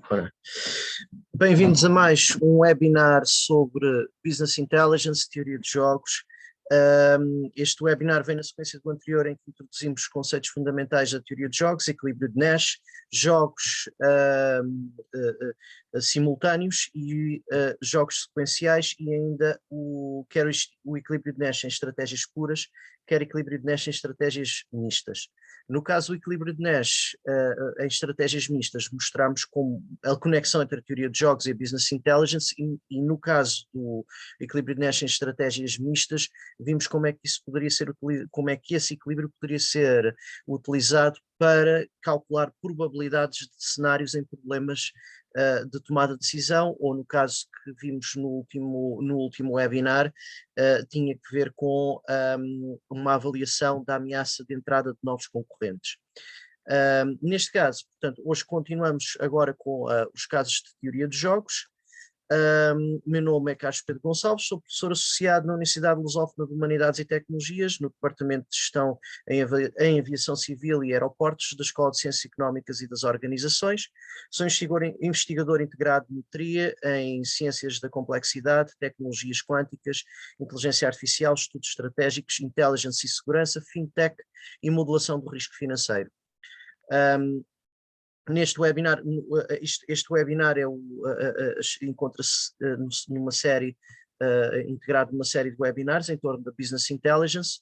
Ora, bem-vindos a mais um webinar sobre Business Intelligence, teoria de jogos. Este webinar vem na sequência do anterior, em que introduzimos conceitos fundamentais da teoria de jogos, equilíbrio de Nash, jogos simultâneos e jogos sequenciais, e ainda quer o equilíbrio de Nash em estratégias puras, quer equilíbrio de Nash em estratégias mistas. No caso do equilíbrio de Nash, em estratégias mistas, mostramos como a conexão entre a teoria de jogos e a Business Intelligence, e no caso do equilíbrio de Nash em estratégias mistas, vimos como é que isso poderia ser, como é que esse equilíbrio poderia ser utilizado para calcular probabilidades de cenários em problemas de tomada de decisão, ou no caso que vimos no último webinar, tinha que ver com uma avaliação da ameaça de entrada de novos concorrentes. Neste caso, portanto, hoje continuamos agora com os casos de teoria de jogos. Meu nome é Carlos Pedro Gonçalves, sou professor associado na Universidade Lusófona de Humanidades e Tecnologias, no Departamento de Gestão em Aviação Civil e Aeroportos da Escola de Ciências Económicas e das Organizações. Sou investigador integrado de metria em Ciências da Complexidade, Tecnologias Quânticas, Inteligência Artificial, Estudos Estratégicos, Intelligence e Segurança, Fintech e Modulação do Risco Financeiro. Neste webinar, este webinar encontra-se numa série, integrado numa série de webinars em torno da Business Intelligence,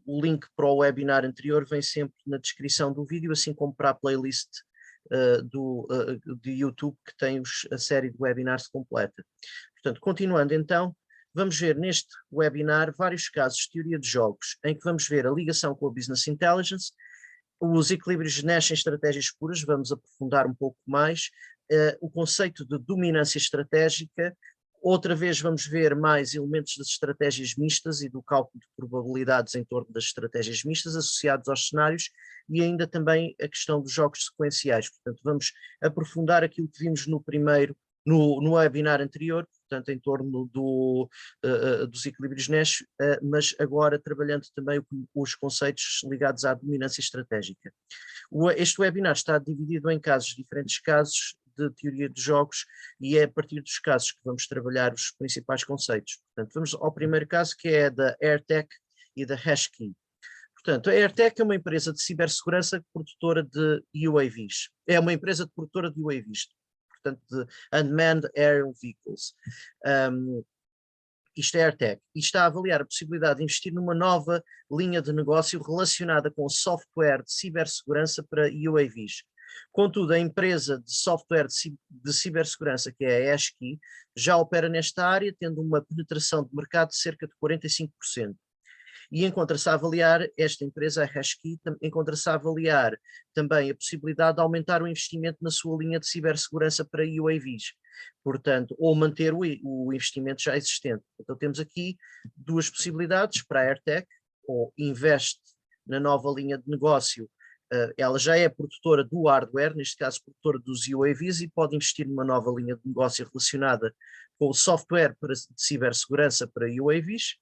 o link para o webinar anterior vem sempre na descrição do vídeo, assim como para a playlist de YouTube, que tem a série de webinars completa. Portanto, continuando então, vamos ver neste webinar vários casos de teoria de jogos, em que vamos ver a ligação com a Business Intelligence, os equilíbrios de Nash em estratégias puras, vamos aprofundar um pouco mais, o conceito de dominância estratégica. Outra vez vamos ver mais elementos das estratégias mistas e do cálculo de probabilidades em torno das estratégias mistas associados aos cenários, e ainda também a questão dos jogos sequenciais. Portanto, vamos aprofundar aquilo que vimos no webinar anterior, portanto, em torno dos equilíbrios Nash, mas agora trabalhando também os conceitos ligados à dominância estratégica. Este webinar está dividido em diferentes casos de teoria de jogos, e é a partir dos casos que vamos trabalhar os principais conceitos. Portanto, vamos ao primeiro caso, que é da AirTech e da HashKey. Portanto, a AirTech é uma empresa de cibersegurança produtora de UAVs. É uma empresa de produtora de UAVs, portanto, de Unmanned Aerial Vehicles. Isto é AirTech, e está a avaliar a possibilidade de investir numa nova linha de negócio relacionada com software de cibersegurança para UAVs. Contudo, a empresa de software de cibersegurança, que é a HashKey, já opera nesta área, tendo uma penetração de mercado de cerca de 45%. E encontra-se a avaliar, esta empresa, a HashKey, encontra-se a avaliar também a possibilidade de aumentar o investimento na sua linha de cibersegurança para UAVs, portanto, ou manter o investimento já existente. Então temos aqui duas possibilidades para a AirTech: ou investe na nova linha de negócio, ela já é produtora do hardware, neste caso produtora dos UAVs, e pode investir numa nova linha de negócio relacionada com o software de cibersegurança para UAVs,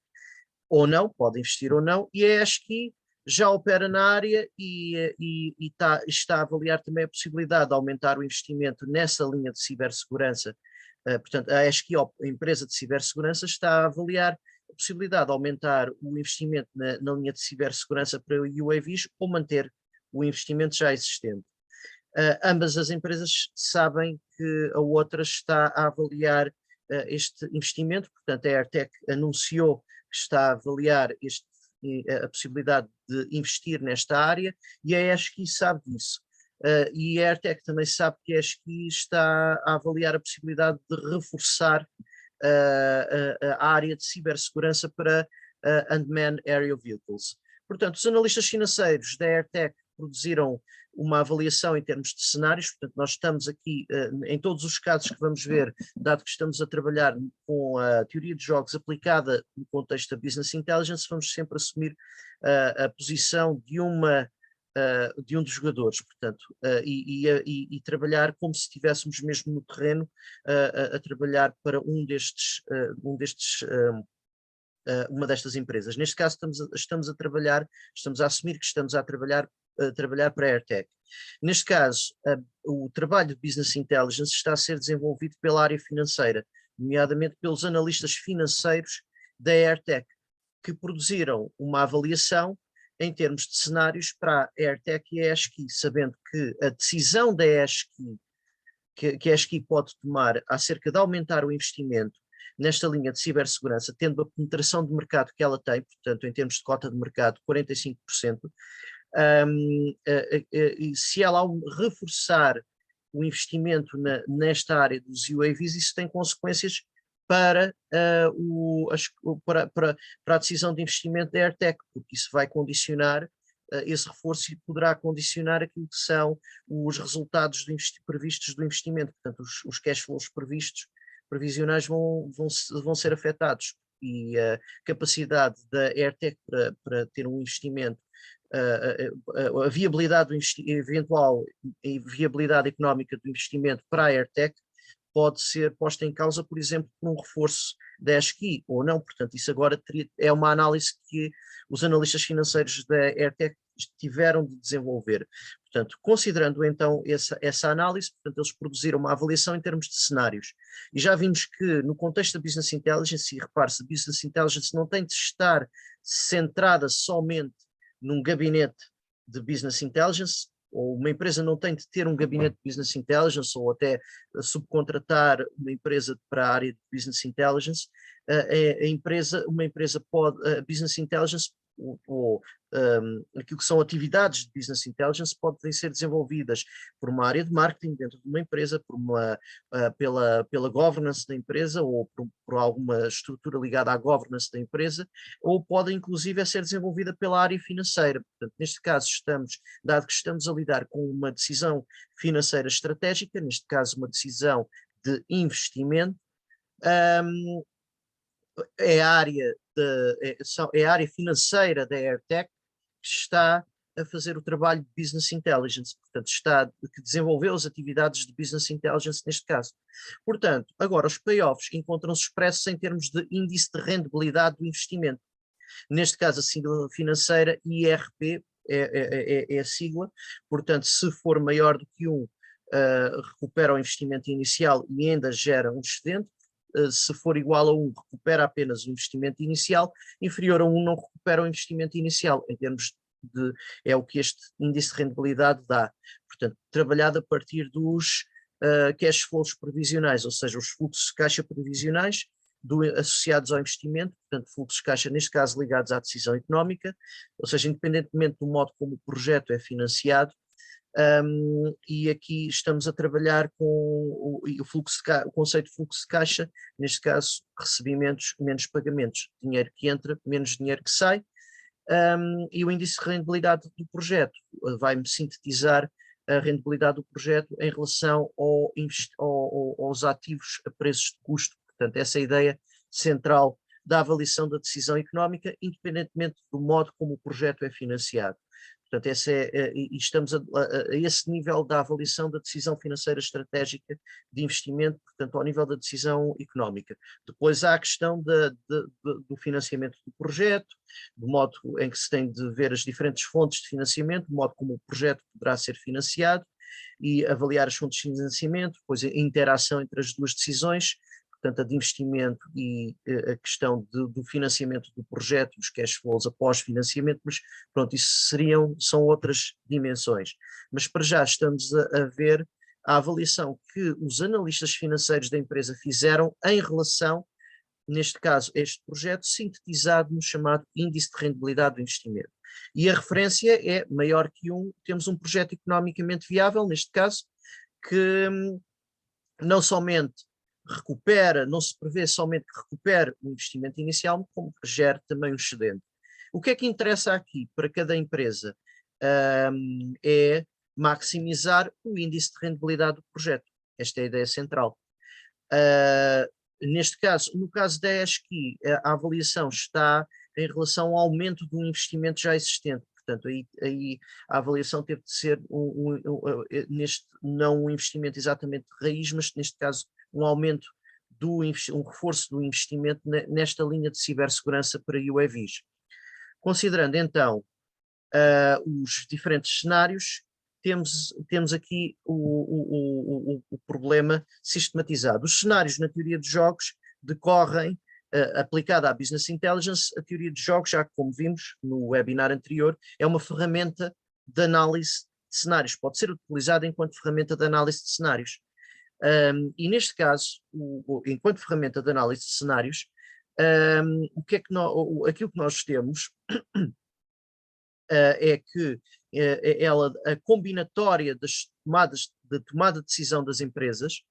ou não, pode investir ou não, e a HashKey já opera na área e está a avaliar também a possibilidade de aumentar o investimento nessa linha de cibersegurança. Portanto, a HashKey, a empresa de cibersegurança, está a avaliar a possibilidade de aumentar o investimento na linha de cibersegurança para UAVs, ou manter o investimento já existente. Ambas as empresas sabem que a outra está a avaliar este investimento, portanto a AirTech anunciou que está a avaliar a possibilidade de investir nesta área, e a HashKey sabe disso. E a AirTech também sabe que a HashKey está a avaliar a possibilidade de reforçar a área de cibersegurança para Unmanned Aerial Vehicles. Portanto, os analistas financeiros da AirTech produziram uma avaliação em termos de cenários. Portanto, nós estamos aqui, em todos os casos que vamos ver, dado que estamos a trabalhar com a teoria de jogos aplicada no contexto da Business Intelligence, vamos sempre assumir a posição de um dos jogadores, portanto, e trabalhar como se estivéssemos mesmo no terreno, a trabalhar para uma destas empresas. Neste caso estamos a assumir que estamos a trabalhar trabalhar para a AirTech. Neste caso, o trabalho de Business Intelligence está a ser desenvolvido pela área financeira, nomeadamente pelos analistas financeiros da AirTech, que produziram uma avaliação em termos de cenários para a AirTech e a ESCI, sabendo que a decisão da ESCI, que a ESCI pode tomar acerca de aumentar o investimento nesta linha de cibersegurança, tendo a penetração de mercado que ela tem, portanto, em termos de cota de mercado, 45%, e se ela ao reforçar o investimento nesta área dos UAVs, isso tem consequências para, para a decisão de investimento da AirTech, porque isso vai condicionar, esse reforço poderá condicionar aquilo que são os resultados previstos do investimento, portanto os cash flows previsionais vão ser afetados, e a capacidade da AirTech para ter um investimento, a viabilidade eventual e viabilidade económica do investimento para a AirTech pode ser posta em causa, por exemplo, por um reforço da ESCI ou não. Portanto, isso agora é uma análise que os analistas financeiros da AirTech tiveram de desenvolver. Portanto, considerando então essa análise, portanto, eles produziram uma avaliação em termos de cenários. E já vimos que no contexto da Business Intelligence, e repare-se, a Business Intelligence não tem de estar centrada somente num gabinete de Business Intelligence, ou uma empresa não tem de ter um gabinete de Business Intelligence ou até subcontratar uma empresa para a área de Business Intelligence. Uma empresa pode, a Business Intelligence ou aquilo que são atividades de Business Intelligence podem ser desenvolvidas por uma área de marketing dentro de uma empresa, pela governance da empresa ou por alguma estrutura ligada à governance da empresa, ou podem inclusive ser desenvolvida pela área financeira. Portanto, neste caso dado que estamos a lidar com uma decisão financeira estratégica, neste caso uma decisão de investimento, é a área financeira da AirTech que está a fazer o trabalho de Business Intelligence, portanto que desenvolveu as atividades de Business Intelligence neste caso. Portanto, agora os payoffs encontram-se expressos em termos de índice de rendibilidade do investimento. Neste caso a sigla financeira IRP é a sigla, portanto se for maior do que 1, recupera o investimento inicial e ainda gera um excedente. Se for igual a 1, recupera apenas o investimento inicial, inferior a 1 não recupera o investimento inicial, em termos é o que este índice de rendibilidade dá. Portanto, trabalhado a partir dos cash flows previsionais, ou seja, os fluxos de caixa previsionais associados ao investimento, portanto, fluxos de caixa, neste caso, ligados à decisão económica, ou seja, independentemente do modo como o projeto é financiado. E aqui estamos a trabalhar com o conceito de fluxo de caixa, neste caso recebimentos menos pagamentos, dinheiro que entra menos dinheiro que sai, e o índice de rendibilidade do projeto vai-me sintetizar a rendibilidade do projeto em relação aos ativos a preços de custo. Portanto, essa é a ideia central da avaliação da decisão económica, independentemente do modo como o projeto é financiado. Portanto, estamos a esse nível da avaliação da decisão financeira estratégica de investimento, portanto, ao nível da decisão económica. Depois há a questão do financiamento do projeto, do modo em que se tem de ver as diferentes fontes de financiamento, do modo como o projeto poderá ser financiado, e avaliar as fontes de financiamento, depois a interação entre as duas decisões, portanto, a de investimento e a questão do financiamento do projeto, dos cash flows após financiamento, mas pronto, isso são outras dimensões. Mas para já estamos a ver a avaliação que os analistas financeiros da empresa fizeram em relação, neste caso, a este projeto, sintetizado no chamado índice de rendibilidade do investimento. E a referência é maior que 1, temos um projeto economicamente viável, neste caso, que não somente recupera, não se prevê somente que recupere o investimento inicial, como que gere também um excedente. O que é que interessa aqui para cada empresa? É maximizar o índice de rendibilidade do projeto. Esta é a ideia central. Neste caso, no caso da ESCI, a avaliação está em relação ao aumento do investimento já existente. Portanto, aí a avaliação teve de ser não um investimento exatamente de raiz, mas neste caso um aumento, um reforço do investimento nesta linha de cibersegurança para UAVs. Considerando então os diferentes cenários, temos aqui o problema sistematizado. Os cenários na teoria de jogos decorrem, aplicada à Business Intelligence, a teoria de jogos, já como vimos no webinar anterior, é uma ferramenta de análise de cenários, pode ser utilizada enquanto ferramenta de análise de cenários. E neste caso, enquanto ferramenta de análise de cenários, aquilo que nós temos é que a combinatória das tomadas de tomada de decisão das empresas,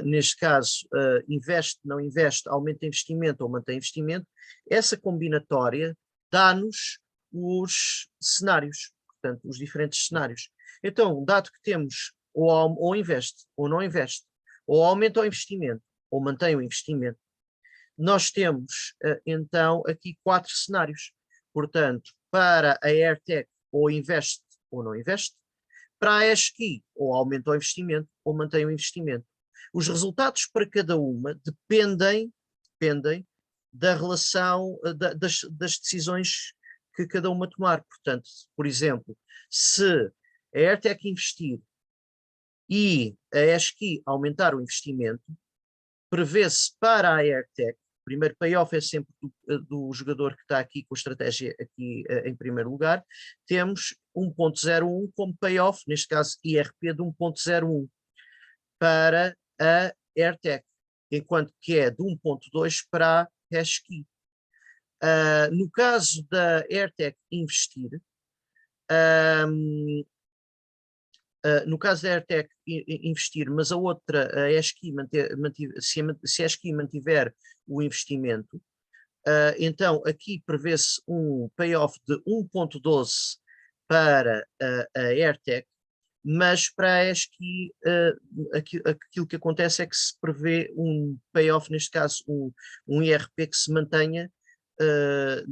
neste caso, investe, não investe, aumenta investimento ou mantém investimento, essa combinatória dá-nos os cenários, portanto, os diferentes cenários. Então, dado que temos ou investe ou não investe, ou aumenta o investimento ou mantém o investimento, nós temos então aqui 4 cenários. Portanto, para a AirTech, ou investe ou não investe, para a ESCI, ou aumenta o investimento ou mantém o investimento. Os resultados para cada uma dependem da relação, das decisões que cada uma tomar. Portanto, por exemplo, se a AirTech investir e a ESCI aumentar o investimento, prevê-se para a AirTech, o primeiro payoff é sempre do jogador que está aqui com a estratégia aqui em primeiro lugar, temos 1.01 como payoff, neste caso IRP de 1.01 para a AirTech, enquanto que é de 1.2 para a ESCI. No caso da AirTech investir, no caso da AirTech investir, mas a outra, a ESCI, se a ESCI mantiver o investimento, então aqui prevê-se um payoff de 1.12 para a AirTech, mas para a ESCI aquilo que acontece é que se prevê um payoff, neste caso um IRP que se mantenha,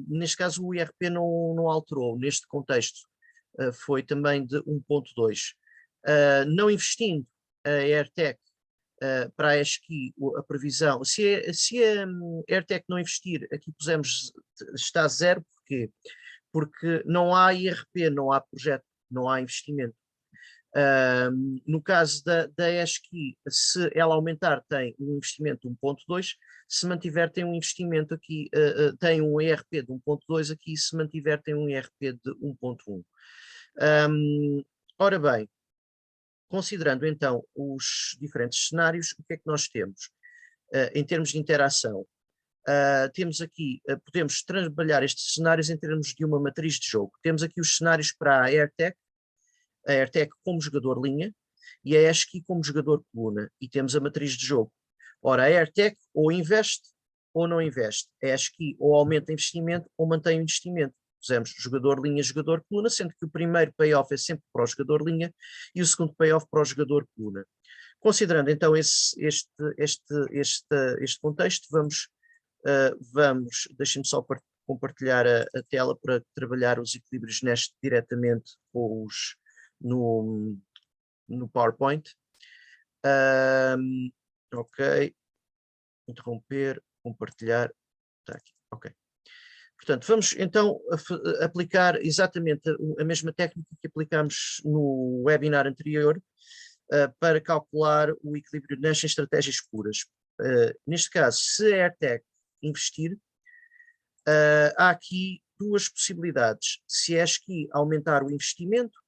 neste caso o IRP não alterou, neste contexto foi também de 1.2. Não investindo a AirTech para a ESCI, a previsão, se a AirTech não investir, aqui pusemos, está zero, porquê? Porque não há IRP, não há projeto, não há investimento. No caso da ESCI, se ela aumentar, tem um investimento de 1.2, se mantiver, tem um investimento aqui, tem um IRP de 1.2 aqui, se mantiver, tem um IRP de 1.1. Ora bem, considerando então os diferentes cenários, o que é que nós temos em termos de interação? Temos aqui, podemos trabalhar estes cenários em termos de uma matriz de jogo. Temos aqui os cenários para a AirTech como jogador linha e a ESCI como jogador coluna, e temos a matriz de jogo. Ora, a AirTech ou investe ou não investe, a ESCI ou aumenta o investimento ou mantém o investimento. Pusemos jogador linha, jogador coluna, sendo que o primeiro payoff é sempre para o jogador linha e o segundo payoff para o jogador coluna. Considerando então este contexto, deixem-me só compartilhar a tela para trabalhar os equilíbrios diretamente com no PowerPoint. Ok, interromper, compartilhar, está aqui, ok. Portanto, vamos então aplicar exatamente a mesma técnica que aplicámos no webinar anterior para calcular o equilíbrio nas estratégias puras. Neste caso, se a AirTech investir, há aqui duas possibilidades. Se a ESCI aumentar o investimento,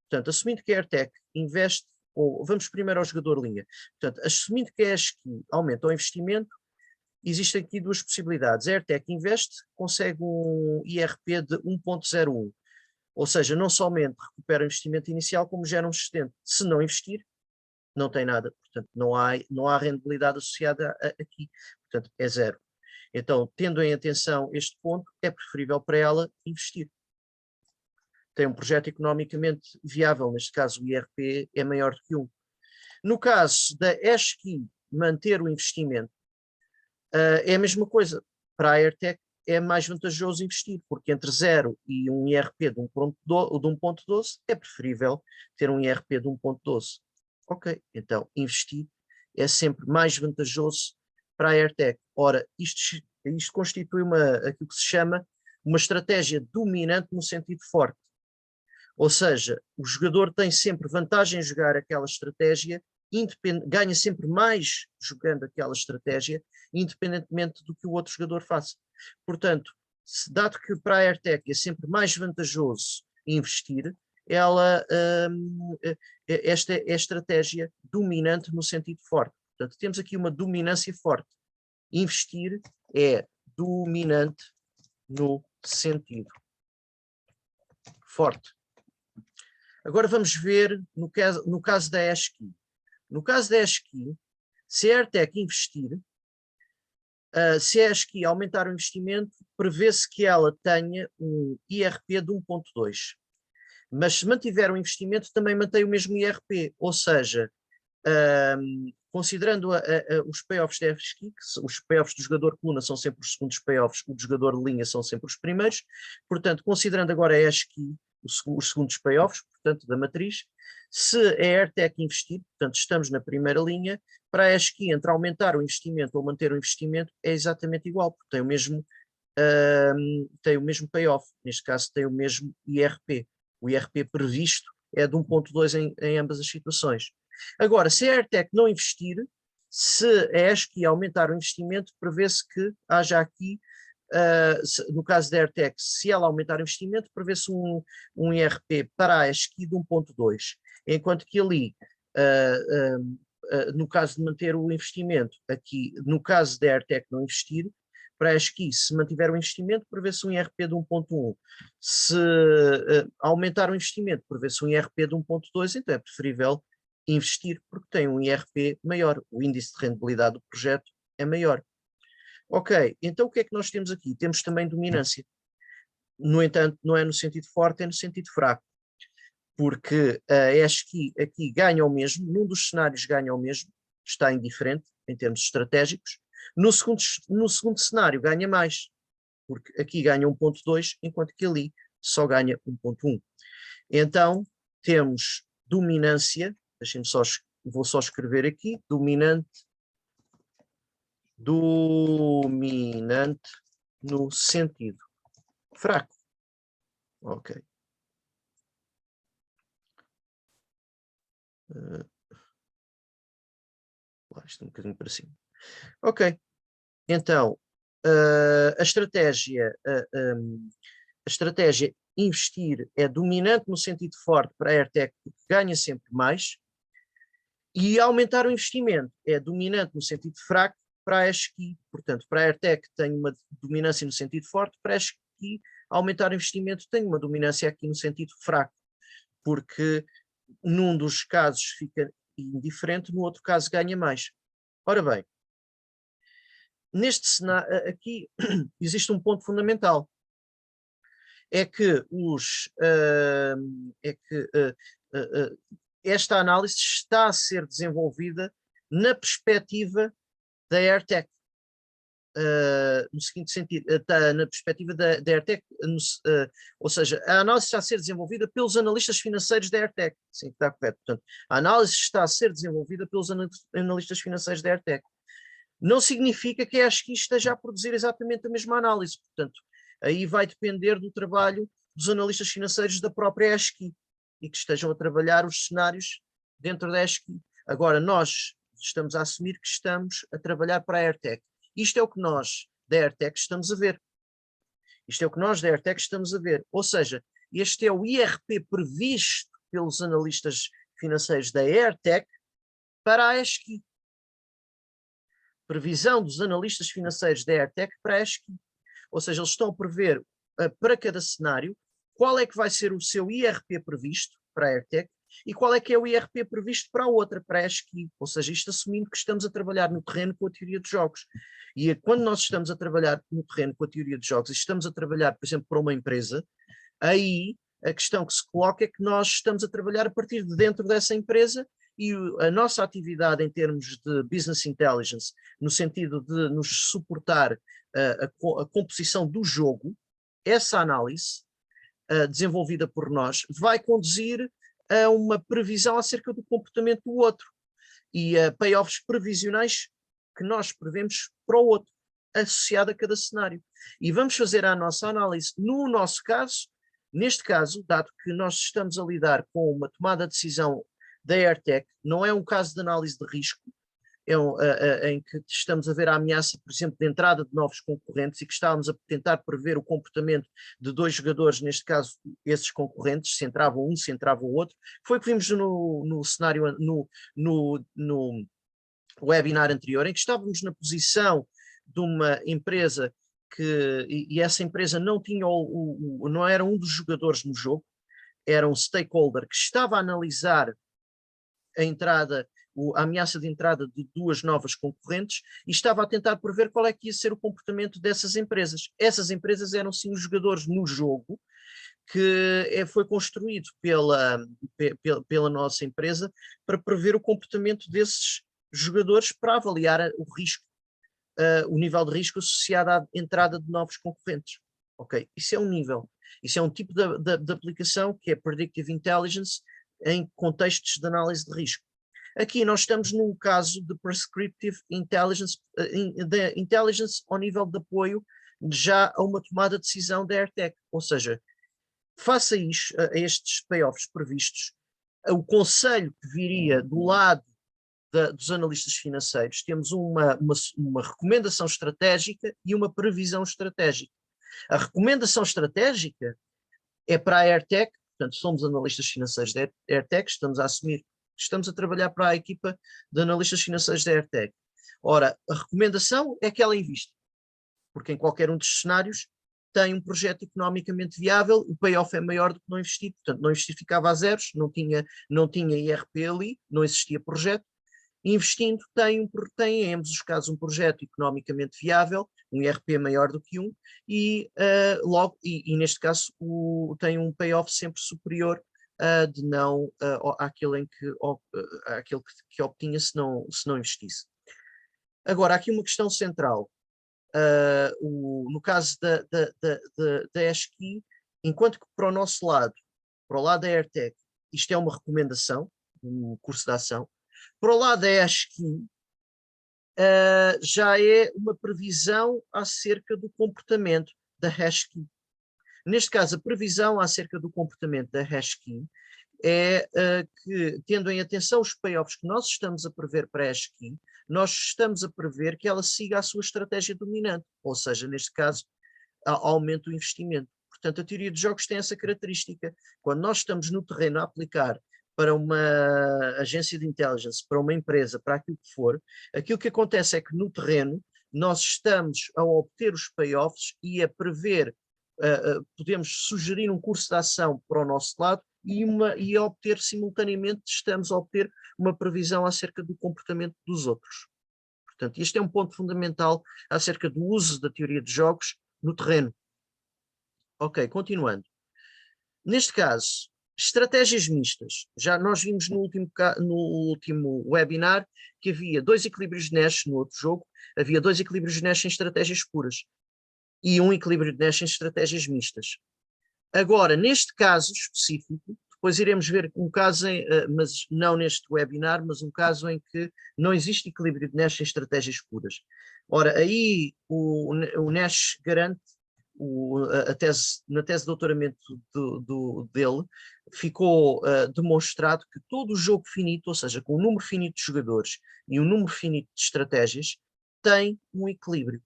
portanto, assumindo que a AirTech investe, ou vamos primeiro ao jogador linha, portanto, assumindo que a ESCI aumenta o investimento, existem aqui duas possibilidades. A AirTech investe, consegue um IRP de 1.01, ou seja, não somente recupera o investimento inicial, como gera um excedente. Se não investir, não tem nada, portanto, não há rentabilidade associada aqui, portanto, é zero. Então, tendo em atenção este ponto, é preferível para ela investir. Tem um projeto economicamente viável, neste caso o IRP é maior do que 1. No caso da ESCI manter o investimento, é a mesma coisa. Para a AirTech é mais vantajoso investir, porque entre 0 e um IRP de 1.12 é preferível ter um IRP de 1.12. Ok, então investir é sempre mais vantajoso para a AirTech. Ora, isto constitui aquilo que se chama uma estratégia dominante no sentido forte. Ou seja, o jogador tem sempre vantagem em jogar aquela estratégia, ganha sempre mais jogando aquela estratégia, independentemente do que o outro jogador faça. Portanto, dado que para a AirTech é sempre mais vantajoso investir, esta é a estratégia dominante no sentido forte. Portanto, temos aqui uma dominância forte. Investir é dominante no sentido forte. Agora vamos ver no caso da ASCII. No caso da ASCII, se a AirTech investir, se a ASCII aumentar o investimento, prevê-se que ela tenha um IRP de 1.2. Mas se mantiver o investimento, também mantém o mesmo IRP, ou seja, considerando os payoffs da ASCII, os payoffs do jogador coluna são sempre os segundos payoffs, o do jogador linha são sempre os primeiros, portanto, considerando agora a ASCII, os segundos payoffs, portanto, da matriz, se a AirTech investir, portanto, estamos na primeira linha, para a ASCII, entre aumentar o investimento ou manter o investimento, é exatamente igual, porque tem o mesmo payoff, neste caso tem o mesmo IRP. O IRP previsto é de 1.2 em ambas as situações. Agora, se a AirTech não investir, se a ASCII aumentar o investimento, prevê-se que haja aqui, no caso da AirTech, se ela aumentar o investimento, prevê-se um IRP para a ASCII de 1.2, enquanto que ali, no caso de manter o investimento, aqui, no caso da AirTech não investir, para a ASCII, se mantiver o investimento, prevê-se um IRP de 1.1. Se aumentar o investimento, prevê-se um IRP de 1.2, então é preferível investir porque tem um IRP maior, o índice de rendibilidade do projeto é maior. Ok, então o que é que nós temos aqui? Temos também dominância. No entanto, não é no sentido forte, é no sentido fraco, porque a ASCII aqui ganha o mesmo, num dos cenários ganha o mesmo, está indiferente em termos estratégicos. No segundo cenário ganha mais, porque aqui ganha 1.2, enquanto que ali só ganha 1.1. Então, temos dominância, vou só escrever aqui, dominante no sentido fraco. Ok. Isto um bocadinho para cima. Ok. Então, a estratégia investir é dominante no sentido forte para a AirTech, porque ganha sempre mais, e aumentar o investimento é dominante no sentido fraco para a ASCII. Portanto, para a AirTech tem uma dominância no sentido forte, para a ASCII aumentar o investimento tem uma dominância aqui no sentido fraco, porque num dos casos fica indiferente, no outro caso ganha mais. Ora bem, neste cenário aqui existe um ponto fundamental, é que esta análise está a ser desenvolvida na perspectiva da AirTech. No seguinte sentido, está na perspectiva da AirTech, ou seja, a análise está a ser desenvolvida pelos analistas financeiros da AirTech, sim, está correto. Portanto, a análise está a ser desenvolvida pelos analistas financeiros da AirTech. Não significa que a ASCII esteja a produzir exatamente a mesma análise, portanto, aí vai depender do trabalho dos analistas financeiros da própria ASCII e que estejam a trabalhar os cenários dentro da ASCII. Agora, nós estamos a assumir que estamos a trabalhar para a AirTech. Isto é o que nós da AirTech estamos a ver. Isto é o que nós da AirTech estamos a ver. Ou seja, este é o IRP previsto pelos analistas financeiros da AirTech para a ASCII. Previsão dos analistas financeiros da AirTech para a ASCII. Ou seja, eles estão a prever para cada cenário qual é que vai ser o seu IRP previsto para a AirTech e qual é que é o IRP previsto para a outra, para a ASCII. Ou seja, isto assumindo que estamos a trabalhar no terreno com a teoria de jogos. E quando nós estamos a trabalhar no terreno com a teoria de jogos e estamos a trabalhar, por exemplo, para uma empresa, aí a questão que se coloca é que nós estamos a trabalhar a partir de dentro dessa empresa e a nossa atividade em termos de business intelligence, no sentido de nos suportar a composição do jogo, essa análise desenvolvida por nós vai conduzir a uma previsão acerca do comportamento do outro e a payoffs previsionais que nós prevemos para o outro, associado a cada cenário. E vamos fazer a nossa análise, no nosso caso, Neste caso, dado que nós estamos a lidar com uma tomada de decisão da AirTech, não é um caso de análise de risco, em que estamos a ver a ameaça, por exemplo, de entrada de novos concorrentes e que estávamos a tentar prever o comportamento de dois jogadores, neste caso esses concorrentes, se entrava um, se entrava o outro, foi o que vimos no cenário, no webinar anterior, em que estávamos na posição de uma empresa e essa empresa não tinha não era um dos jogadores no jogo, era um stakeholder que estava a analisar a entrada, a ameaça de entrada de duas novas concorrentes e estava a tentar prever qual é que ia ser o comportamento dessas empresas. Essas empresas eram sim os jogadores no jogo, que foi construído pela nossa empresa para prever o comportamento desses jogadores para avaliar o risco, o nível de risco associado à entrada de novos concorrentes. Ok, isso é um nível, isso é um tipo de aplicação que é Predictive Intelligence em contextos de análise de risco. Aqui nós estamos num caso de Prescriptive Intelligence, de Intelligence ao nível de apoio já a uma tomada de decisão da AirTech, ou seja, face a estes payoffs previstos, o conselho que viria do lado dos analistas financeiros, temos uma recomendação estratégica e uma previsão estratégica. A recomendação estratégica é para a AirTech, portanto somos analistas financeiros da AirTech, estamos a assumir, estamos a trabalhar para a equipa de analistas financeiros da AirTech. Ora, a recomendação é que ela invista, porque em qualquer um dos cenários tem um projeto economicamente viável, o payoff é maior do que não investir, portanto não investir ficava a zeros, não tinha IRP ali, não existia projeto. Investindo tem em ambos os casos um projeto economicamente viável, um IRP maior do que um, e logo, e neste caso tem um payoff sempre superior de não àquele que obtinha se não investisse. Agora, há aqui uma questão central. No caso da ESCI, enquanto que para o nosso lado, para o lado da AirTech, isto é uma recomendação, um curso de ação, para o lado da ESCI, já é uma previsão acerca do comportamento da HashKey. Neste caso, a previsão acerca do comportamento da HashKey é que, tendo em atenção os payoffs que nós estamos a prever para a HashKey, nós estamos a prever que ela siga a sua estratégia dominante, ou seja, neste caso, aumenta o investimento. Portanto, a teoria dos jogos tem essa característica. Quando nós estamos no terreno a aplicar para uma agência de intelligence, para uma empresa, para aquilo que for, aquilo que acontece é que no terreno nós estamos a obter os payoffs e a prever, podemos sugerir um curso de ação para o nosso lado e a obter simultaneamente, estamos a obter uma previsão acerca do comportamento dos outros. Portanto, este é um ponto fundamental acerca do uso da teoria de jogos no terreno. Ok, continuando. Neste caso, estratégias mistas. Já nós vimos no último webinar que havia dois equilíbrios de Nash no outro jogo, havia dois equilíbrios de Nash em estratégias puras e um equilíbrio de Nash em estratégias mistas. Agora, neste caso específico, depois iremos ver um caso, mas não neste webinar, mas um caso em que não existe equilíbrio de Nash em estratégias puras. Ora, aí o Nash garante, na tese de doutoramento dele, ficou demonstrado que todo o jogo finito, ou seja, com um número finito de jogadores e um número finito de estratégias, tem um equilíbrio.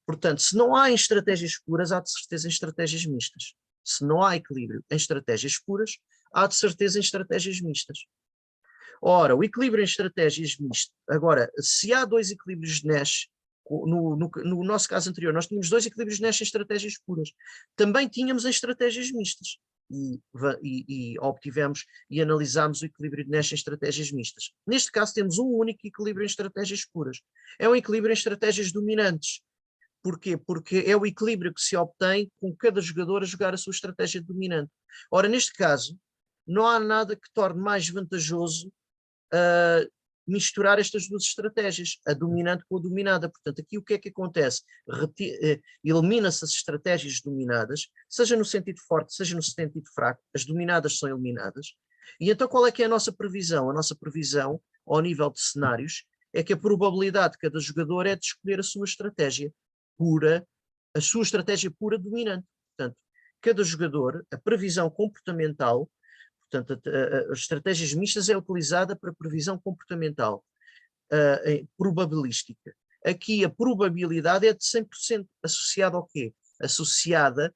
Portanto, se não há em estratégias puras, há de certeza em estratégias mistas. Se não há equilíbrio em estratégias puras, há de certeza em estratégias mistas. Ora, o equilíbrio em estratégias mistas. Agora, se há dois equilíbrios de Nash, no nosso caso anterior, nós tínhamos dois equilíbrios de Nash em estratégias puras. Também tínhamos em estratégias mistas. E obtivemos e analisámos o equilíbrio de Nash em estratégias mistas. Neste caso, temos um único equilíbrio em estratégias puras. É um equilíbrio em estratégias dominantes. Porquê? Porque é o equilíbrio que se obtém com cada jogador a jogar a sua estratégia dominante. Ora, neste caso, não há nada que torne mais vantajoso misturar estas duas estratégias, a dominante com a dominada. Portanto, aqui o que é que acontece? Elimina-se as estratégias dominadas, seja no sentido forte, seja no sentido fraco, as dominadas são eliminadas. E então qual é que é a nossa previsão? A nossa previsão, ao nível de cenários, é que a probabilidade de cada jogador é de escolher a sua estratégia pura dominante. Portanto, cada jogador, a previsão comportamental, portanto, as estratégias mistas é utilizada para previsão comportamental, probabilística. Aqui a probabilidade é de 100% associada ao quê? Associada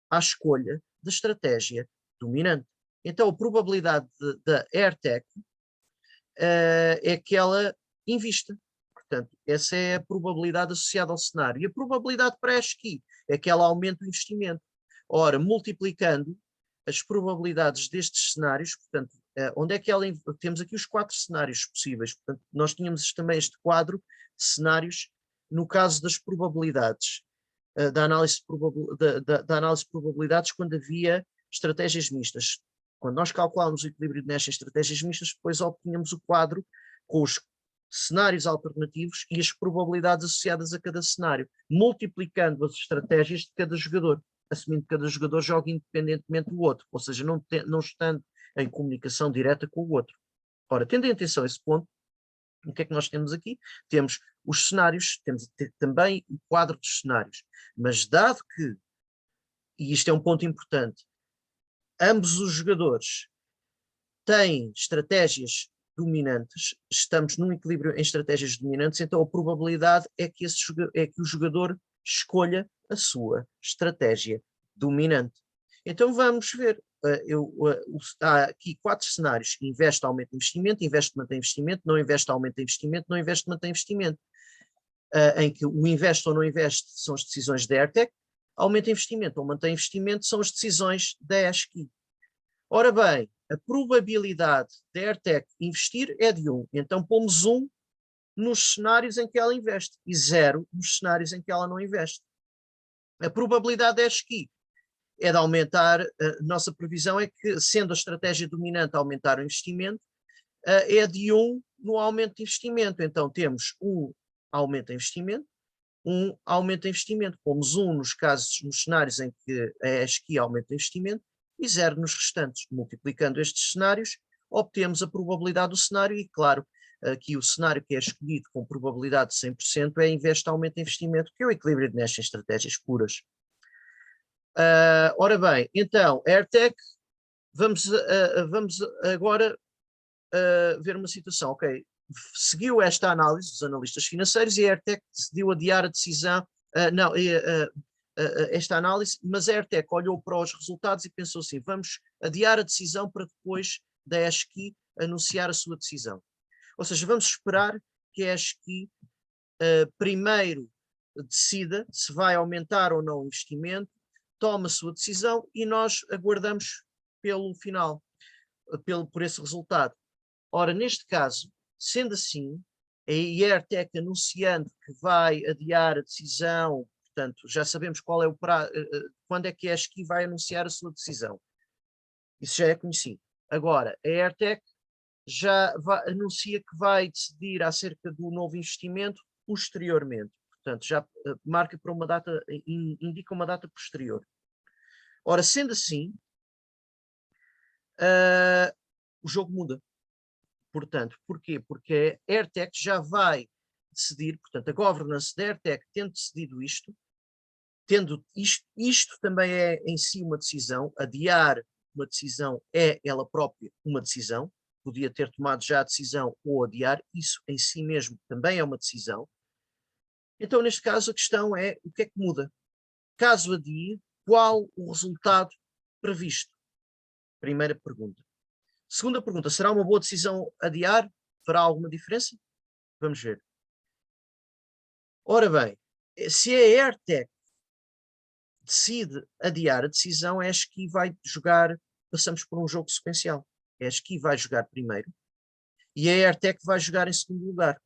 à escolha da estratégia dominante. Então a probabilidade da AirTech é que ela invista. Portanto, essa é a probabilidade associada ao cenário. E a probabilidade para a ASCII é que ela aumente o investimento. Ora, multiplicando as probabilidades destes cenários, portanto, onde é que ela... Temos aqui os 4 cenários possíveis. Portanto, nós tínhamos também este quadro de cenários no caso das probabilidades, da análise de probabilidades quando havia estratégias mistas. Quando nós calculávamos o equilíbrio de Nash em estratégias mistas, depois obtínhamos o quadro com os cenários alternativos e as probabilidades associadas a cada cenário, multiplicando as estratégias de cada jogador, assumindo que cada jogador joga independentemente do outro, ou seja, não estando em comunicação direta com o outro. Ora, tendo em atenção esse ponto, o que é que nós temos aqui? Temos os cenários, temos também o quadro dos cenários, mas dado que, e isto é um ponto importante, ambos os jogadores têm estratégias dominantes, estamos num equilíbrio em estratégias dominantes, então a probabilidade é que o jogador escolha a sua estratégia dominante. Então vamos ver, há aqui 4 cenários: investe, aumenta investimento, investe, mantém investimento, não investe, aumenta investimento, não investe, mantém investimento. Em que o investe ou não investe são as decisões da AirTech, aumenta investimento ou mantém investimento são as decisões da ASCII. Ora bem, a probabilidade da AirTech investir é de 1, então pomos 1 nos cenários em que ela investe e 0 nos cenários em que ela não investe. A probabilidade da ASCII é de aumentar, a nossa previsão é que, sendo a estratégia dominante aumentar o investimento, é de 1 no aumento de investimento. Então temos 1 aumento de investimento, 1 aumento de investimento, pomos 1 nos cenários em que a ASCII aumenta o investimento e 0 nos restantes. Multiplicando estes cenários, obtemos a probabilidade do cenário e, claro, aqui o cenário que é escolhido com probabilidade de 100% é investe, aumenta de investimento, que é o equilíbrio de Nash em estratégias puras. Ora bem, então, AirTech, vamos agora ver uma situação, ok, seguiu esta análise dos analistas financeiros e a AirTech decidiu adiar a decisão, esta análise, mas a AirTech olhou para os resultados e pensou assim, vamos adiar a decisão para depois da ASCII anunciar a sua decisão. Ou seja, vamos esperar que a ASCII primeiro decida se vai aumentar ou não o investimento, toma a sua decisão e nós aguardamos pelo final, por esse resultado. Ora, neste caso, sendo assim, a AirTech anunciando que vai adiar a decisão, portanto, já sabemos qual é o prazo, quando é que a ASCII vai anunciar a sua decisão. Isso já é conhecido. Agora, a AirTech já anuncia que vai decidir acerca do novo investimento posteriormente. Portanto, já marca para uma data, indica uma data posterior. Ora, sendo assim, o jogo muda. Portanto, porquê? Porque a AirTech já vai decidir, portanto, a governance da AirTech tendo decidido isto, tendo isto também é em si uma decisão, adiar uma decisão é ela própria uma decisão, podia ter tomado já a decisão ou adiar, isso em si mesmo também é uma decisão. Então, neste caso, a questão é o que é que muda? Caso adie, qual o resultado previsto? Primeira pergunta. Segunda pergunta, será uma boa decisão adiar? Fará alguma diferença? Vamos ver. Ora bem, se a AirTech decide adiar a decisão, a ASCII vai jogar, passamos por um jogo sequencial. A ASCII vai jogar primeiro e a AirTech vai jogar em segundo lugar.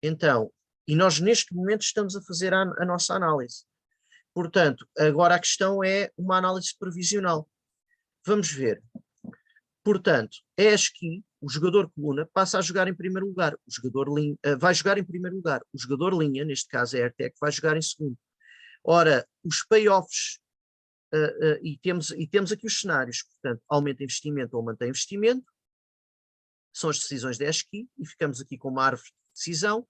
Então, e nós neste momento estamos a fazer a nossa análise. Portanto, agora a questão é uma análise previsional. Vamos ver. Portanto, a ASCII, o jogador coluna, passa a jogar em primeiro lugar. O jogador linha, vai jogar em primeiro lugar. O jogador linha, neste caso a AirTech, vai jogar em segundo. Ora, os payoffs, e temos aqui os cenários, portanto, aumenta investimento ou mantém investimento, são as decisões da ASCII, e ficamos aqui com uma árvore de decisão,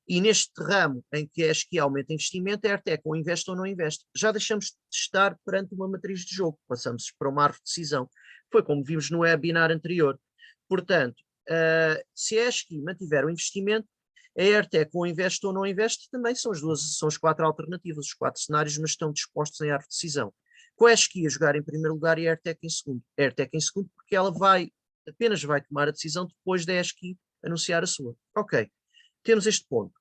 E neste ramo em que a ESCI aumenta investimento, a AirTech ou investe ou não investe. Já deixamos de estar perante uma matriz de jogo, passamos para uma árvore de decisão. Foi como vimos no webinar anterior. Portanto, se a ESCI mantiver o investimento, a AirTech ou investe ou não investe, também são as 4 alternativas, os 4 cenários, mas estão dispostos em árvore de decisão. Com a ESCI a jogar em primeiro lugar e a AirTech em segundo. A AirTech em segundo porque ela apenas vai tomar a decisão depois da ESCI anunciar a sua. Ok, temos este ponto.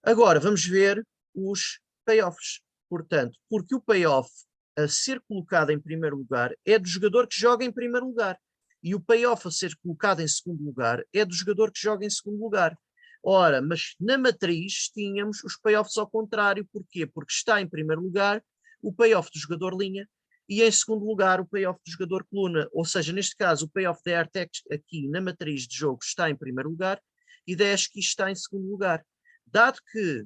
Agora vamos ver os payoffs. Portanto, porque o payoff a ser colocado em primeiro lugar é do jogador que joga em primeiro lugar. E o payoff a ser colocado em segundo lugar é do jogador que joga em segundo lugar. Ora, mas na matriz tínhamos os payoffs ao contrário. Porquê? Porque está em primeiro lugar o payoff do jogador linha e em segundo lugar o payoff do jogador coluna. Ou seja, neste caso o payoff da AirTech aqui na matriz de jogo está em primeiro lugar e da ESCI está em segundo lugar. Dado que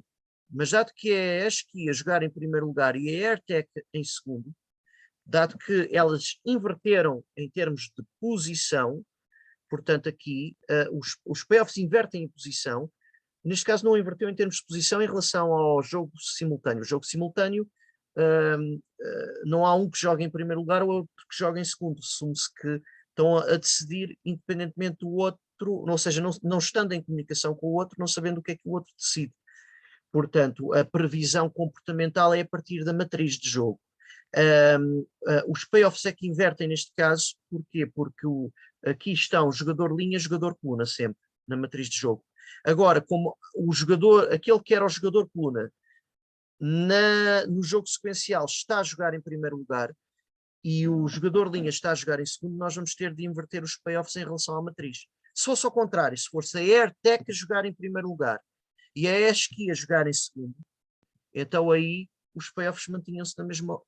é a ESCI a jogar em primeiro lugar e a AirTech em segundo, dado que elas inverteram em termos de posição, portanto aqui os payoffs invertem em posição, neste caso não inverteu em termos de posição em relação ao jogo simultâneo. O jogo simultâneo não há um que joga em primeiro lugar ou outro que joga em segundo. Assume-se que estão a decidir independentemente do outro, ou seja, não estando em comunicação com o outro, não sabendo o que é que o outro decide. Portanto, a previsão comportamental é a partir da matriz de jogo. Os payoffs é que invertem neste caso, porquê? Porque aqui está o jogador linha, jogador coluna sempre, na matriz de jogo. Agora, como o jogador, aquele que era o jogador coluna, no jogo sequencial está a jogar em primeiro lugar e o jogador linha está a jogar em segundo, nós vamos ter de inverter os payoffs em relação à matriz. Se fosse ao contrário, se fosse a AirTech a jogar em primeiro lugar e a ESCI a jogar em segundo, então aí os payoffs mantinham-se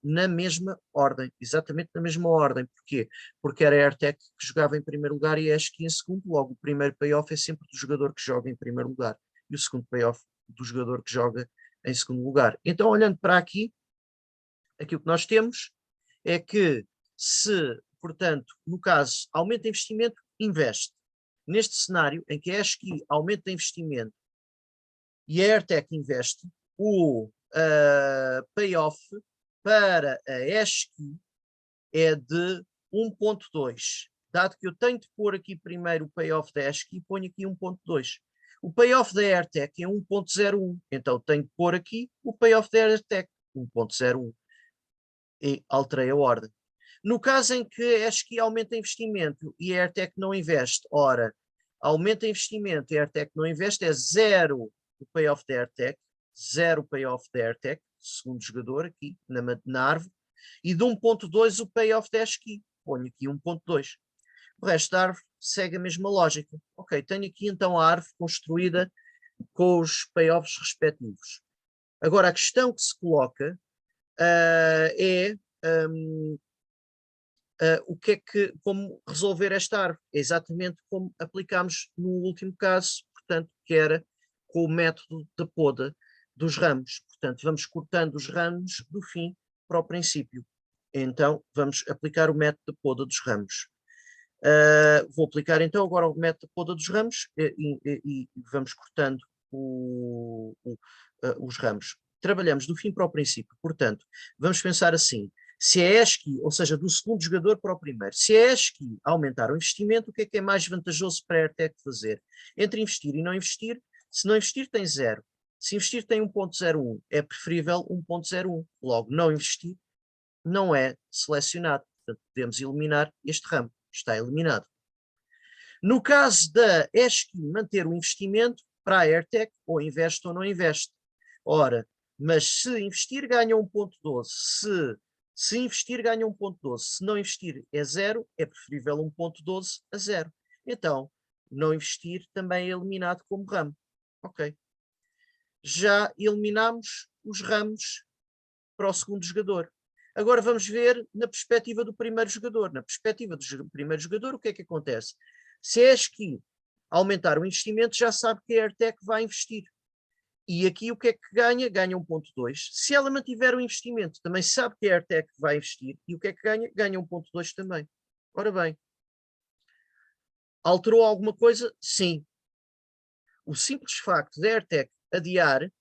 na mesma ordem, exatamente na mesma ordem. Porquê? Porque era a AirTech que jogava em primeiro lugar e a ESCI em segundo, logo o primeiro payoff é sempre do jogador que joga em primeiro lugar e o segundo payoff do jogador que joga em segundo lugar. Então, olhando para aqui, aqui o que nós temos é que se, portanto, no caso, aumenta investimento, investe. Neste cenário, em que a ESCI aumenta investimento e a AirTech investe, o payoff para a ESCI é de 1.2. Dado que eu tenho de pôr aqui primeiro o payoff da ESCI, ponho aqui 1.2. O payoff da AirTech é 1.01, então tenho de pôr aqui o payoff da AirTech, 1.01. E alterei a ordem. No caso em que a ESCI aumenta investimento e a AirTech não investe, ora, aumenta investimento e a AirTech não investe, é 0 o payoff da AirTech, 0 o payoff da AirTech, segundo jogador aqui na árvore, e de 1.2 o payoff da ESCI, ponho aqui 1.2. O resto da árvore segue a mesma lógica. Ok, tenho aqui então a árvore construída com os payoffs respectivos. Agora, a questão que se coloca é como resolver esta árvore. É exatamente como aplicámos no último caso, portanto, que era com o método da poda dos ramos. Portanto, vamos cortando os ramos do fim para o princípio. Então, vamos aplicar o método da poda dos ramos. Vou aplicar então agora o método da poda dos ramos e vamos cortando os ramos. Trabalhamos do fim para o princípio. Portanto, vamos pensar assim: se a ESCI, ou seja, do segundo jogador para o primeiro, se a ESCI aumentar o investimento, o que é mais vantajoso para a AirTech fazer? Entre investir e não investir, se não investir tem 0. Se investir tem 1.01, é preferível 1.01. Logo, não investir não é selecionado. Portanto, podemos eliminar este ramo. Está eliminado. No caso da ESCI manter o investimento, para a AirTech, ou investe ou não investe. Ora, mas se investir ganha 1.12, se investir ganha 1.12, se não investir é 0, é preferível 1.12 a 0. Então, não investir também é eliminado como ramo. Ok. Já eliminamos os ramos para o segundo jogador. Agora vamos ver na perspectiva do primeiro jogador. Na perspectiva do primeiro jogador, o que é que acontece? Se a ESCI aumentar o investimento, já sabe que a AirTech vai investir. E aqui o que é que ganha? Ganha 1.2. Se ela mantiver o investimento, também sabe que a AirTech vai investir. E o que é que ganha? Ganha 1.2 também. Ora bem, alterou alguma coisa? Sim. O simples facto da AirTech adiar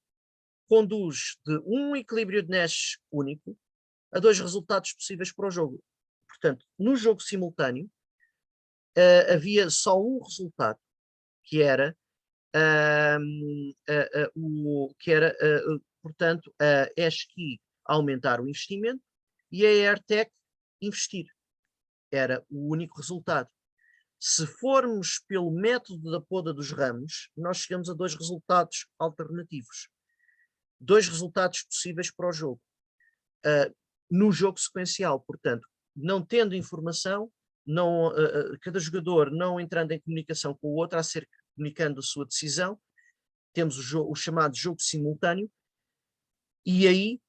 conduz de um equilíbrio de Nash único a dois resultados possíveis para o jogo. Portanto, no jogo simultâneo, havia só um resultado, que era, portanto, a ESCI aumentar o investimento e a AirTech investir. Era o único resultado. Se formos pelo método da poda dos ramos, nós chegamos a dois resultados alternativos. Dois resultados possíveis para o jogo. No jogo sequencial, portanto, não tendo informação, cada jogador não entrando em comunicação com o outro, comunicando a sua decisão, temos o chamado jogo simultâneo, e aí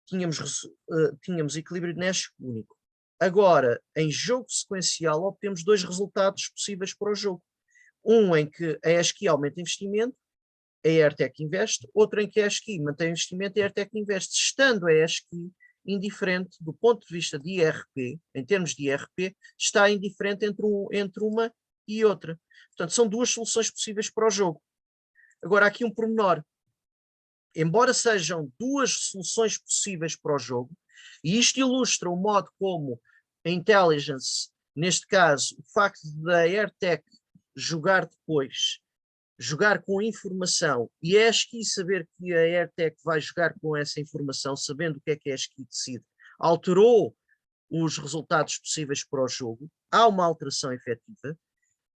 tínhamos equilíbrio de Nash único. Agora, em jogo sequencial, obtemos dois resultados possíveis para o jogo. Um em que a ESCI aumenta investimento, a AirTech investe, outro em que a ESCI mantém investimento e a AirTech investe. Estando a ESCI indiferente do ponto de vista de IRP, em termos de IRP, está indiferente entre uma e outra. Portanto, são duas soluções possíveis para o jogo. Agora, aqui um pormenor. Embora sejam duas soluções possíveis para o jogo, e isto ilustra o modo como a Intelligence, neste caso, o facto da AirTech jogar depois, jogar com informação, e a ESCI saber que a AirTech vai jogar com essa informação, sabendo o que é a ESCI decide, alterou os resultados possíveis para o jogo, há uma alteração efetiva,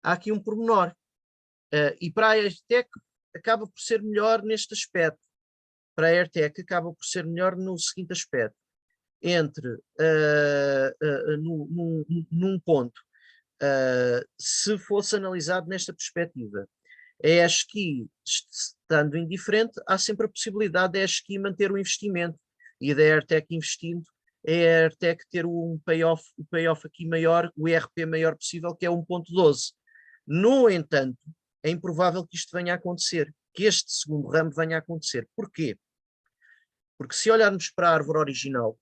há aqui um pormenor. E para a AirTech acaba por ser melhor neste aspecto. Para a AirTech acaba por ser melhor no seguinte aspecto. Num ponto, se fosse analisado nesta perspectiva, a ESCI estando indiferente, há sempre a possibilidade da ESCI manter o investimento e da AirTech investindo, a AirTech ter o payoff aqui maior, o IRP maior possível, que é 1.12. No entanto, é improvável que isto venha a acontecer, que este segundo ramo venha a acontecer. Porquê? Porque se olharmos para a árvore original,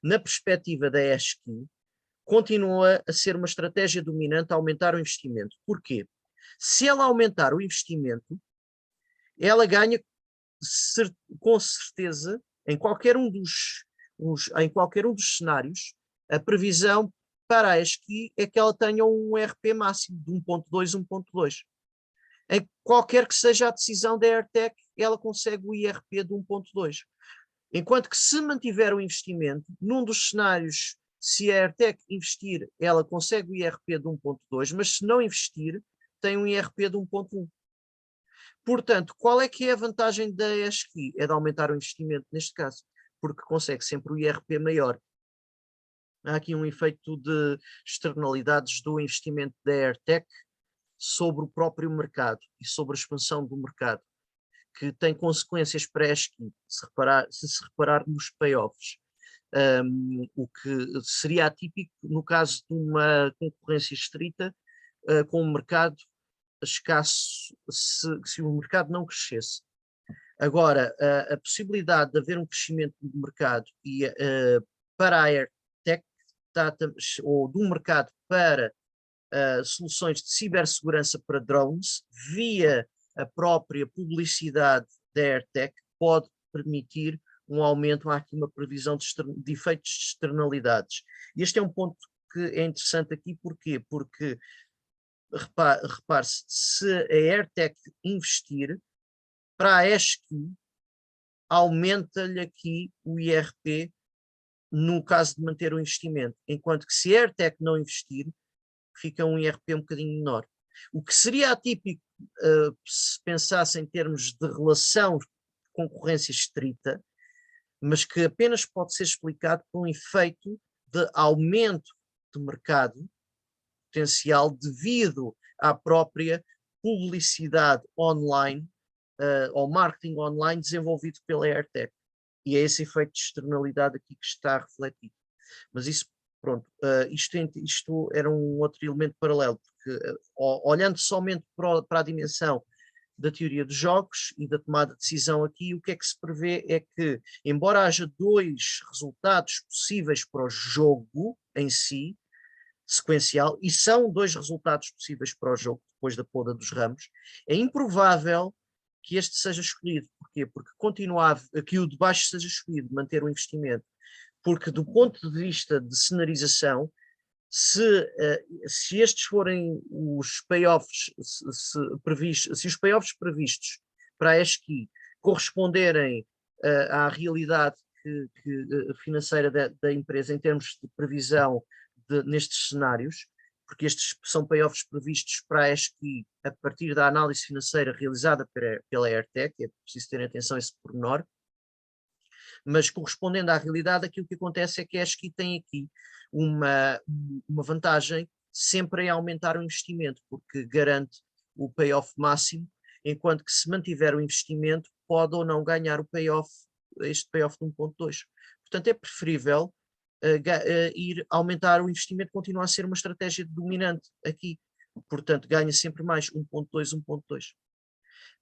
na perspectiva da ESCI, continua a ser uma estratégia dominante a aumentar o investimento. Porquê? Se ela aumentar o investimento, ela ganha com certeza, em qualquer um dos cenários, a previsão para a ESCI é que ela tenha um RP máximo de 1.2, 1.2. Em qualquer que seja a decisão da AirTech, ela consegue o IRP de 1.2. Enquanto que se mantiver o investimento, num dos cenários, se a AirTech investir, ela consegue o IRP de 1.2, mas se não investir, tem um IRP de 1.1. Portanto, qual é que é a vantagem da ESCI? É de aumentar o investimento neste caso, porque consegue sempre o IRP maior. Há aqui um efeito de externalidades do investimento da AirTech sobre o próprio mercado e sobre a expansão do mercado, que tem consequências para a ESCI, se se reparar nos payoffs. O que seria atípico no caso de uma concorrência estrita com um mercado escasso, se o mercado não crescesse. Agora, a possibilidade de haver um crescimento do mercado e para a AirTech, ou do mercado para soluções de cibersegurança para drones, via a própria publicidade da AirTech, pode permitir um aumento, há aqui uma previsão de efeitos de externalidades. E este é um ponto que é interessante aqui, porquê? Porque, repare-se, se a AirTech investir, para a ESCI, aumenta-lhe aqui o IRP no caso de manter o investimento, enquanto que se a AirTech não investir, fica um IRP um bocadinho menor. O que seria atípico se pensasse em termos de relação de concorrência estrita, mas que apenas pode ser explicado por um efeito de aumento de mercado potencial devido à própria publicidade online ou marketing online desenvolvido pela AirTech. E é esse efeito de externalidade aqui que está refletido. Mas isso, pronto, isto era um outro elemento paralelo, porque olhando somente para a dimensão da teoria dos jogos e da tomada de decisão aqui, o que é que se prevê é que, embora haja dois resultados possíveis para o jogo em si, sequencial, e são dois resultados possíveis para o jogo depois da poda dos ramos, é improvável que este seja escolhido. Porquê? Porque continuar, que o de baixo seja escolhido, manter o investimento. Porque do ponto de vista de cenarização, se estes forem os payoffs previstos, se os payoffs previstos para a ESCI corresponderem à realidade financeira da empresa em termos de previsão nestes cenários, porque estes são payoffs previstos para a ESCI a partir da análise financeira realizada pela AirTech, é preciso ter atenção a esse pormenor, mas correspondendo à realidade, aquilo que acontece é que a ESCI tem aqui uma vantagem sempre em aumentar o investimento, porque garante o payoff máximo, enquanto que se mantiver o investimento, pode ou não ganhar o payoff, este payoff de 1.2. Portanto, é preferível ir aumentar o investimento, continua a ser uma estratégia dominante aqui. Portanto, ganha sempre mais 1.2, 1.2.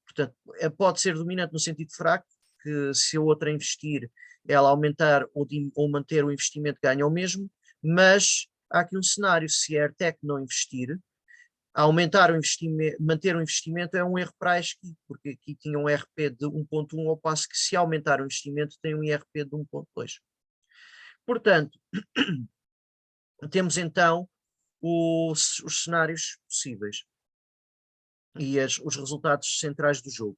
Portanto, pode ser dominante no sentido fraco, que se a outra investir, ela aumentar ou manter o investimento ganha o mesmo, mas há aqui um cenário, se a AirTech não investir, aumentar o investimento, manter o investimento é um erro para a ESCI, porque aqui tinha um IRP de 1.1, ao passo que se aumentar o investimento tem um IRP de 1.2. Portanto, temos então os cenários possíveis e os resultados centrais do jogo.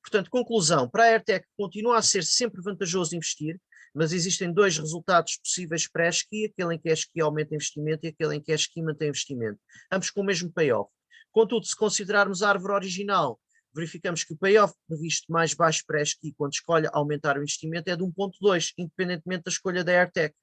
Portanto, conclusão, para a AirTech continua a ser sempre vantajoso investir, mas existem dois resultados possíveis para a ESCI, aquele em que a ESCI aumenta investimento e aquele em que a ESCI mantém investimento, ambos com o mesmo payoff. Contudo, se considerarmos a árvore original, verificamos que o payoff previsto mais baixo para a ESCI quando escolhe aumentar o investimento é de 1.2, independentemente da escolha da AirTech.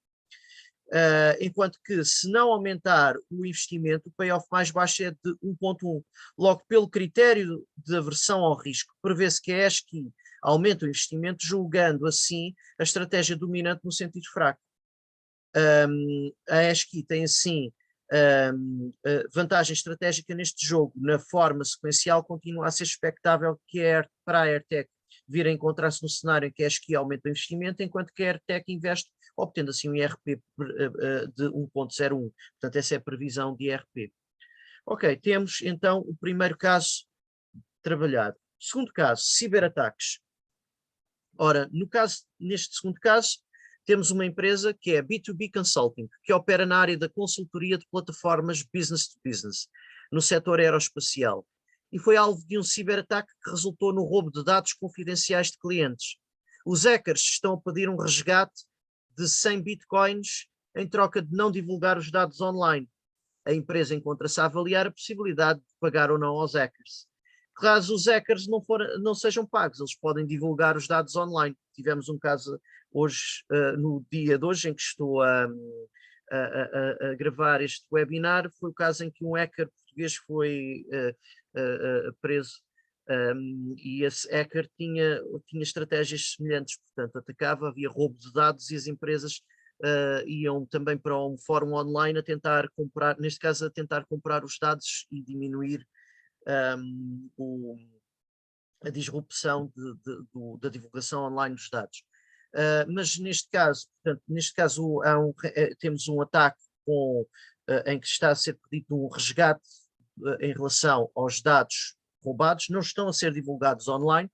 Enquanto que se não aumentar o investimento, o payoff mais baixo é de 1.1. Logo, pelo critério de aversão ao risco, prevê-se que a ESCI aumenta o investimento, julgando assim a estratégia dominante no sentido fraco. A ESCI tem assim vantagem estratégica neste jogo, na forma sequencial continua a ser expectável que para a AirTech vir a encontrar-se no cenário em que a ESCI aumenta o investimento, enquanto que a AirTech investe, obtendo assim um IRP de 1.01. Portanto, essa é a previsão de IRP. Ok, temos então o primeiro caso trabalhado. Segundo caso, ciberataques. Ora, neste segundo caso, temos uma empresa que é B2B Consulting, que opera na área da consultoria de plataformas business to business, no setor aeroespacial, e foi alvo de um ciberataque que resultou no roubo de dados confidenciais de clientes. Os hackers estão a pedir um resgate de 100 bitcoins em troca de não divulgar os dados online. A empresa encontra-se a avaliar a possibilidade de pagar ou não aos hackers. Caso os hackers não sejam pagos, eles podem divulgar os dados online. Tivemos um caso hoje, no dia de hoje, em que estou a gravar este webinar, foi o caso em que um hacker português foi preso, e esse hacker tinha estratégias semelhantes, portanto atacava, havia roubo de dados e as empresas iam também para um fórum online a tentar comprar, neste caso a tentar comprar os dados e diminuir a disrupção da divulgação online dos dados. Mas neste caso, portanto, temos um ataque em que está a ser pedido um resgate em relação aos dados roubados, não estão a ser divulgados online.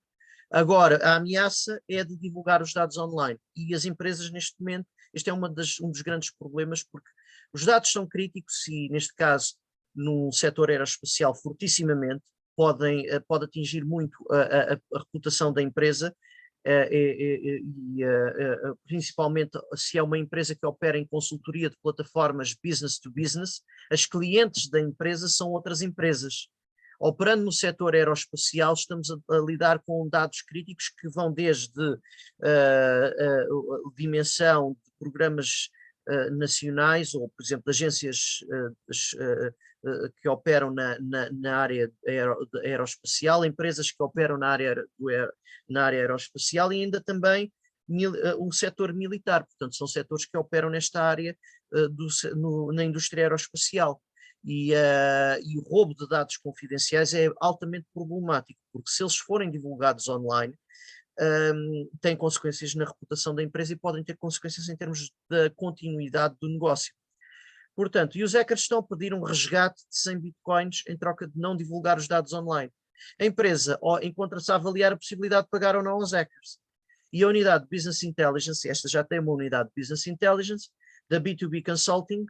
Agora, a ameaça é de divulgar os dados online e as empresas neste momento, este é um dos grandes problemas, porque os dados são críticos e, neste caso, num setor aeroespacial fortissimamente, pode atingir muito a reputação da empresa, principalmente se é uma empresa que opera em consultoria de plataformas business to business, as clientes da empresa são outras empresas. Operando no setor aeroespacial, estamos a lidar com dados críticos que vão desde a dimensão de programas nacionais, ou, por exemplo, agências que operam na área aeroespacial, empresas que operam na área aeroespacial e ainda também o setor militar. Portanto, são setores que operam nesta área na indústria aeroespacial. E o roubo de dados confidenciais é altamente problemático, porque se eles forem divulgados online, têm consequências na reputação da empresa e podem ter consequências em termos da continuidade do negócio. Portanto, e os hackers estão a pedir um resgate de 100 bitcoins em troca de não divulgar os dados online. A empresa encontra-se a avaliar a possibilidade de pagar ou não aos hackers. E a unidade de Business Intelligence, esta já tem uma unidade de Business Intelligence, da B2B Consulting,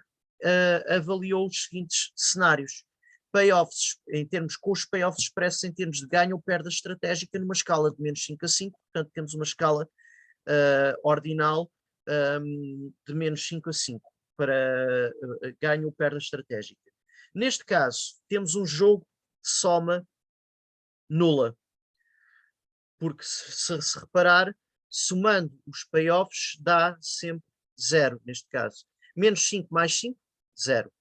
avaliou os seguintes cenários. Payoffs, em termos com os payoffs expressos em termos de ganho ou perda estratégica numa escala de menos 5 a 5, portanto temos uma escala ordinal de menos 5 a 5 para ganho ou perda estratégica. Neste caso, temos um jogo de soma nula, porque se reparar, somando os payoffs dá sempre 0, neste caso. Menos 5 mais 5, 0.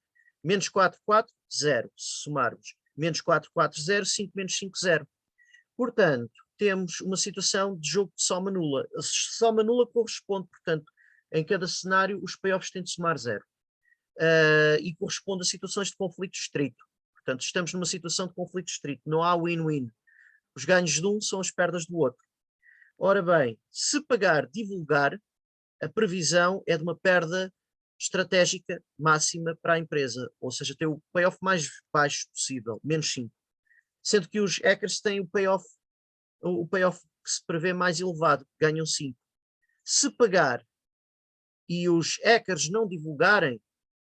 Menos 4, 4, 0, se somarmos. Menos 4, 4, 0, 5 menos 5, 0. Portanto, temos uma situação de jogo de soma nula. A soma nula corresponde, portanto, em cada cenário, os payoffs têm de somar 0. E corresponde a situações de conflito estrito. Portanto, estamos numa situação de conflito estrito. Não há win-win. Os ganhos de um são as perdas do outro. Ora bem, se pagar divulgar, a previsão é de uma perda estratégica máxima para a empresa, ou seja, tem o payoff mais baixo possível, menos 5. Sendo que os hackers têm o payoff que se prevê mais elevado, ganham 5. Se pagar e os hackers não divulgarem,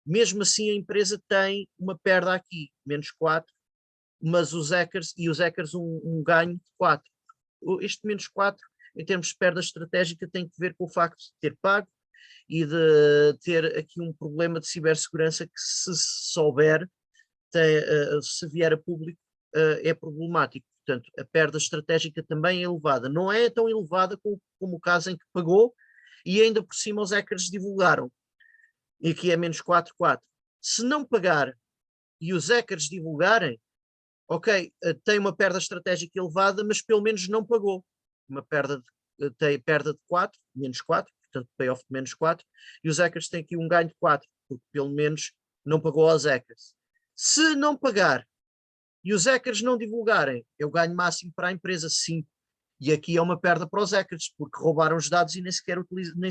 mesmo assim a empresa tem uma perda aqui, menos 4, mas os hackers um ganho de 4. Este menos 4, em termos de perda estratégica, tem que ver com o facto de ter pago e de ter aqui um problema de cibersegurança que, se souber, se vier a público, é problemático. Portanto, a perda estratégica também é elevada. Não é tão elevada como o caso em que pagou e ainda por cima os hackers divulgaram. E aqui é menos 4, 4. Se não pagar e os hackers divulgarem, ok, tem uma perda estratégica elevada, mas pelo menos não pagou. Tem perda de 4, menos 4, portanto payoff de menos 4, e os hackers têm aqui um ganho de 4, porque pelo menos não pagou aos hackers. Se não pagar e os hackers não divulgarem, é o ganho máximo para a empresa, 5. E aqui é uma perda para os hackers, porque roubaram os dados e nem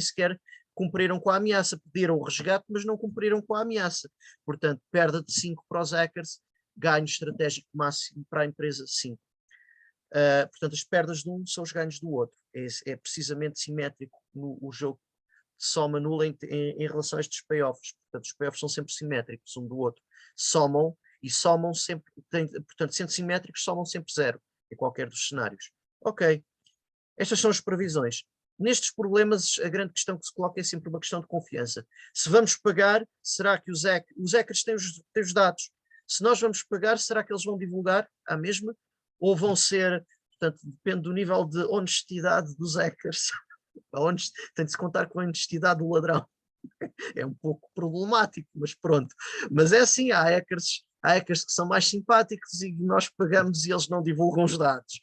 sequer cumpriram com a ameaça. Pediram o resgate, mas não cumpriram com a ameaça. Portanto, perda de 5 para os hackers, ganho estratégico máximo para a empresa, 5. Portanto, as perdas de um são os ganhos do outro. É precisamente simétrico no jogo de soma nula em relação a estes payoffs. Portanto, os payoffs são sempre simétricos um do outro. Somam e somam sempre, portanto, sendo simétricos, somam sempre 0 em qualquer dos cenários. Ok, estas são as previsões. Nestes problemas, a grande questão que se coloca é sempre uma questão de confiança. Se vamos pagar, será que os hackers têm os dados? Se nós vamos pagar, será que eles vão divulgar à mesma? Ou vão ser, portanto, depende do nível de honestidade dos hackers. Tem de se contar com a honestidade do ladrão. É um pouco problemático, mas pronto. Mas é assim, há hackers que são mais simpáticos e nós pagamos e eles não divulgam os dados.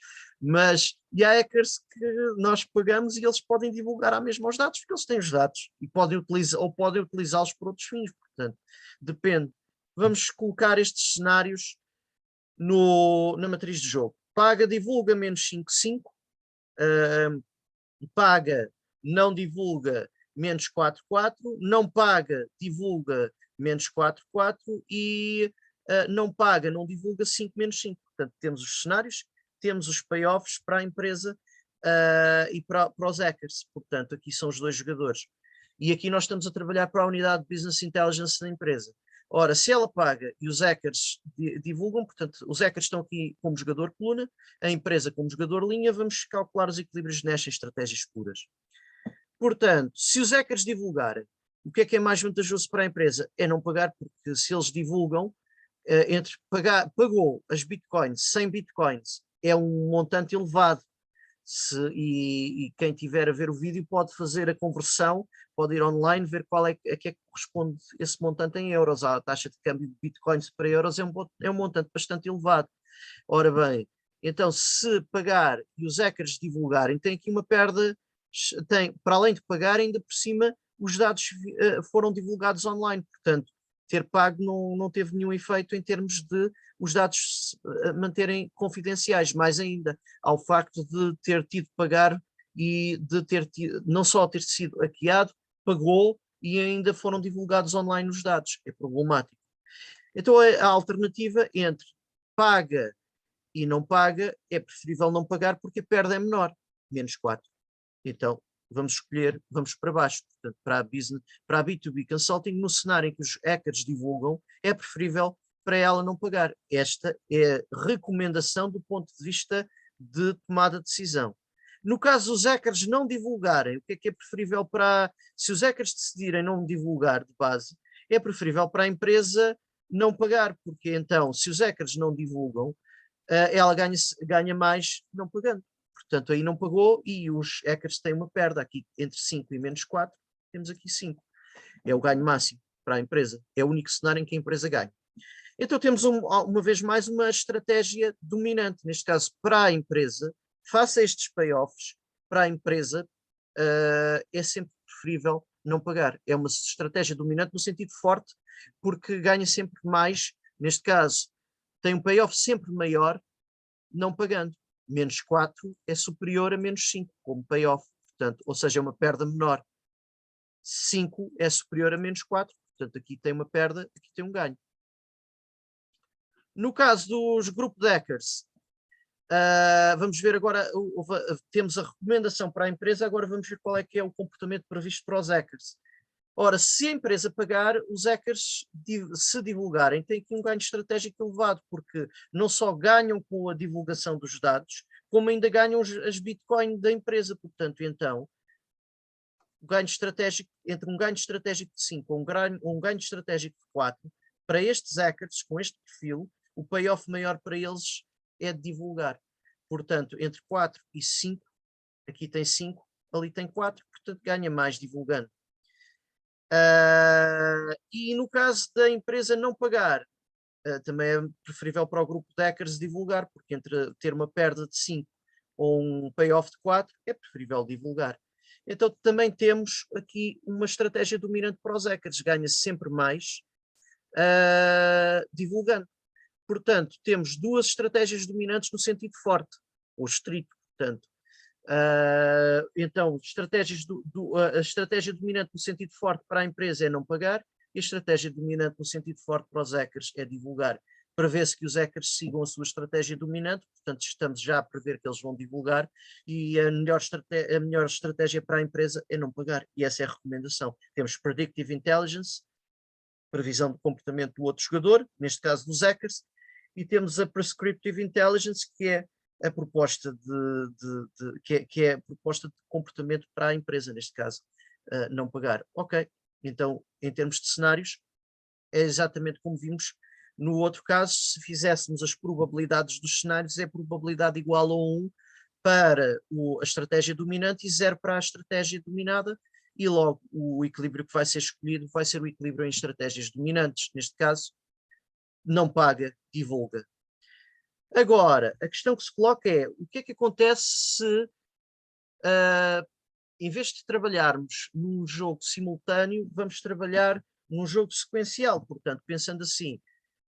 E há hackers que nós pagamos e eles podem divulgar à mesma os dados, porque eles têm os dados e podem utilizá-los por outros fins. Portanto, depende. Vamos colocar estes cenários na matriz de jogo. Paga, divulga, menos 5, 5. Paga, não divulga, menos 4, 4. Não paga, divulga, menos 4, 4. E não paga, não divulga, 5, menos 5. Portanto, temos os cenários, temos os payoffs para a empresa e para os hackers. Portanto, aqui são os dois jogadores. E aqui nós estamos a trabalhar para a unidade de Business Intelligence da empresa. Ora, se ela paga e os hackers divulgam, portanto, os hackers estão aqui como jogador coluna, a empresa como jogador linha, vamos calcular os equilíbrios nestas estratégias puras. Portanto, se os hackers divulgarem, o que é mais vantajoso para a empresa? É não pagar, porque se eles divulgam, pagou as bitcoins, 100 bitcoins, é um montante elevado. E quem tiver a ver o vídeo pode fazer a conversão, pode ir online ver qual é que corresponde esse montante em euros. A taxa de câmbio de bitcoins para euros é um montante bastante elevado. Ora bem, então se pagar e os hackers divulgarem, tem aqui uma perda, para além de pagar, ainda por cima os dados foram divulgados online, portanto ter pago não teve nenhum efeito em termos de os dados manterem confidenciais, mais ainda ao facto de ter tido de pagar e de não só ter sido hackeado, pagou e ainda foram divulgados online os dados. É problemático. Então a alternativa entre paga e não paga, é preferível não pagar porque a perda é menor, menos 4. Então, vamos escolher, vamos para baixo. Portanto, para a B2B Consulting, no cenário em que os hackers divulgam, é preferível para ela não pagar. Esta é a recomendação do ponto de vista de tomada de decisão. No caso dos hackers não divulgarem, o que é preferível para... Se os hackers decidirem não divulgar de base, é preferível para a empresa não pagar, porque então, se os hackers não divulgam, ela ganha mais não pagando. Portanto, aí não pagou e os hackers têm uma perda aqui entre 5 e menos 4, temos aqui 5. É o ganho máximo para a empresa. É o único cenário em que a empresa ganha. Então temos uma vez mais uma estratégia dominante, neste caso para a empresa, faça estes payoffs, para a empresa é sempre preferível não pagar. É uma estratégia dominante no sentido forte, porque ganha sempre mais, neste caso tem um payoff sempre maior, não pagando. Menos 4 é superior a menos 5, como payoff, portanto, ou seja, é uma perda menor. 5 é superior a menos 4, portanto, aqui tem uma perda, aqui tem um ganho. No caso dos group hackers, vamos ver agora, temos a recomendação para a empresa, agora vamos ver qual é que é o comportamento previsto para os hackers. Ora, se a empresa pagar, os hackers, se divulgarem, têm aqui um ganho estratégico elevado, porque não só ganham com a divulgação dos dados, como ainda ganham as Bitcoin da empresa. Portanto, então, o ganho estratégico, entre um ganho estratégico de 5 ou um ganho estratégico de 4, para estes hackers, com este perfil, o payoff maior para eles é de divulgar. Portanto, entre 4 e 5, aqui tem 5, ali tem 4, portanto ganha mais divulgando. E no caso da empresa não pagar, também é preferível para o grupo de hackers divulgar, porque entre ter uma perda de 5 ou um payoff de 4, é preferível divulgar. Então também temos aqui uma estratégia dominante para os hackers, ganha-se sempre mais divulgando. Portanto, temos duas estratégias dominantes no sentido forte, ou estrito, portanto. Então, a estratégia dominante no sentido forte para a empresa é não pagar, e a estratégia dominante no sentido forte para os hackers é divulgar. Prevê-se que os hackers sigam a sua estratégia dominante, portanto estamos já a prever que eles vão divulgar, e a melhor estratégia para a empresa é não pagar, e essa é a recomendação. Temos Predictive Intelligence, previsão de comportamento do outro jogador, neste caso dos hackers, e temos a Prescriptive Intelligence, que é a proposta que é a proposta de comportamento para a empresa, neste caso, não pagar. Ok, então, em termos de cenários, é exatamente como vimos no outro caso, se fizéssemos as probabilidades dos cenários, é probabilidade igual a 1 para a estratégia dominante e 0 para a estratégia dominada, e logo o equilíbrio que vai ser escolhido vai ser o equilíbrio em estratégias dominantes, neste caso, não paga, divulga. Agora, a questão que se coloca é, o que é que acontece se, em vez de trabalharmos num jogo simultâneo, vamos trabalhar num jogo sequencial? Portanto, pensando assim,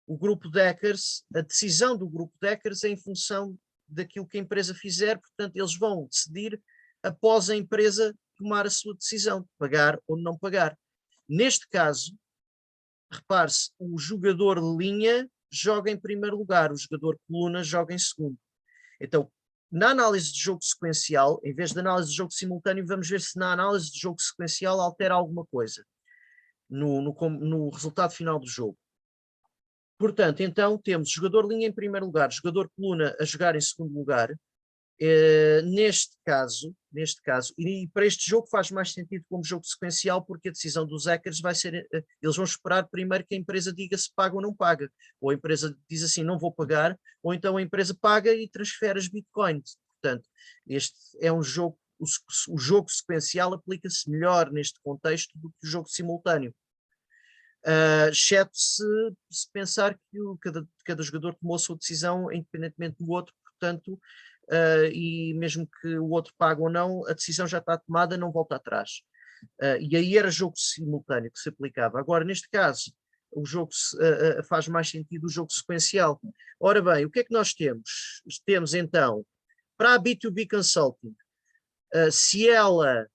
o grupo de hackers, a decisão do grupo de hackers é em função daquilo que a empresa fizer, portanto, eles vão decidir após a empresa tomar a sua decisão de pagar ou não pagar. Neste caso, repare-se, o jogador linha joga em primeiro lugar, o jogador coluna joga em segundo. Então, na análise de jogo sequencial, em vez de análise de jogo simultâneo, vamos ver se na análise de jogo sequencial altera alguma coisa no resultado final do jogo. Portanto, então temos jogador linha em primeiro lugar, jogador coluna a jogar em segundo lugar. Neste caso, e para este jogo faz mais sentido como jogo sequencial, porque a decisão dos hackers vai ser, eles vão esperar primeiro que a empresa diga se paga ou não paga, ou a empresa diz assim, não vou pagar, ou então a empresa paga e transfere as bitcoins. Portanto, este é um jogo, o jogo sequencial aplica-se melhor neste contexto do que o jogo simultâneo. Exceto se pensar que cada jogador tomou a sua decisão independentemente do outro, portanto, e mesmo que o outro pague ou não, a decisão já está tomada, não volta atrás. E aí era jogo simultâneo que se aplicava. Agora, neste caso, o jogo faz mais sentido o jogo sequencial. Ora bem, o que é que nós temos? Temos então, para a B2B Consulting, se ela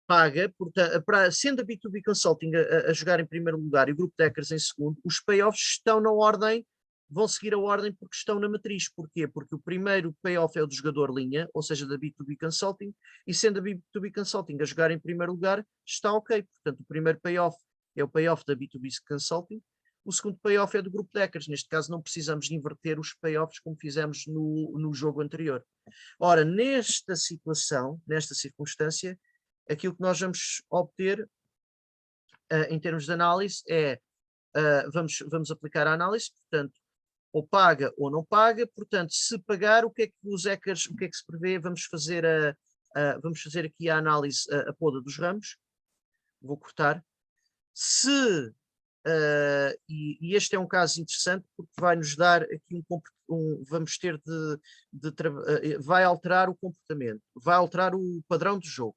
paga, portanto, sendo a B2B Consulting a jogar em primeiro lugar e o grupo de hackers em segundo, os payoffs estão na ordem vão seguir a ordem porque estão na matriz. Porquê? Porque o primeiro payoff é o do jogador linha, ou seja, da B2B Consulting, e sendo a B2B Consulting a jogar em primeiro lugar, está ok. Portanto, o primeiro payoff é o payoff da B2B Consulting, o segundo payoff é do grupo de hackers. Neste caso, não precisamos de inverter os payoffs como fizemos no jogo anterior. Ora, nesta situação, nesta circunstância, aquilo que nós vamos obter em termos de análise é, vamos aplicar a análise, portanto, ou paga ou não paga, portanto, se pagar, o que é que os hackers, o que é que se prevê? Vamos fazer aqui a análise, a poda dos ramos, vou cortar. Se, e este é um caso interessante porque vai nos dar aqui vamos ter vai alterar o comportamento, vai alterar o padrão do jogo.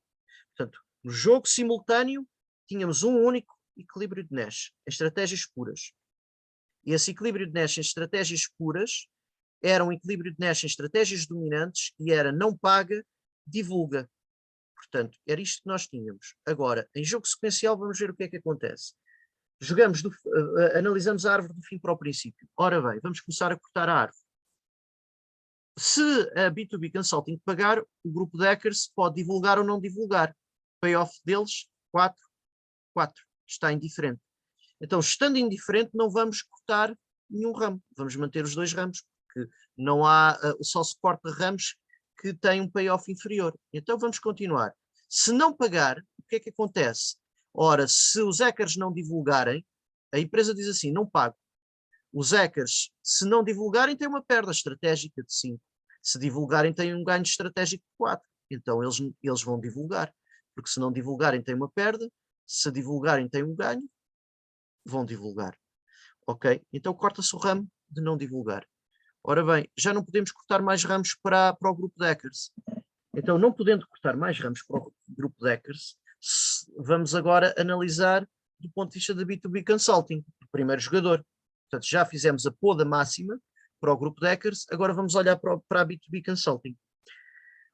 Portanto, no jogo simultâneo, tínhamos um único equilíbrio de Nash, em estratégias puras. E esse equilíbrio de Nash em estratégias puras era um equilíbrio de Nash em estratégias dominantes e era não paga, divulga. Portanto, era isto que nós tínhamos. Agora, em jogo sequencial, vamos ver o que é que acontece. Analisamos a árvore do fim para o princípio. Ora bem, vamos começar a cortar a árvore. Se a B2B Consulting pagar, o grupo de hackers pode divulgar ou não divulgar. Payoff deles, 4, 4. Está indiferente. Então, estando indiferente, não vamos cortar nenhum ramo. Vamos manter os dois ramos, porque não há, só se corta ramos que têm um payoff inferior. Então, vamos continuar. Se não pagar, o que é que acontece? Ora, se os hackers não divulgarem, a empresa diz assim, não pago. Os hackers, se não divulgarem, têm uma perda estratégica de 5. Se divulgarem, têm um ganho estratégico de 4. Então, eles vão divulgar. Porque se não divulgarem, têm uma perda. Se divulgarem, têm um ganho. Vão divulgar. Ok? Então, corta-se o ramo de não divulgar. Ora bem, já não podemos cortar mais ramos para o grupo de hackers. Então, não podendo cortar mais ramos para o grupo de hackers, vamos agora analisar do ponto de vista da B2B Consulting, do primeiro jogador. Portanto, já fizemos a poda máxima para o grupo de hackers, agora vamos olhar para a B2B Consulting.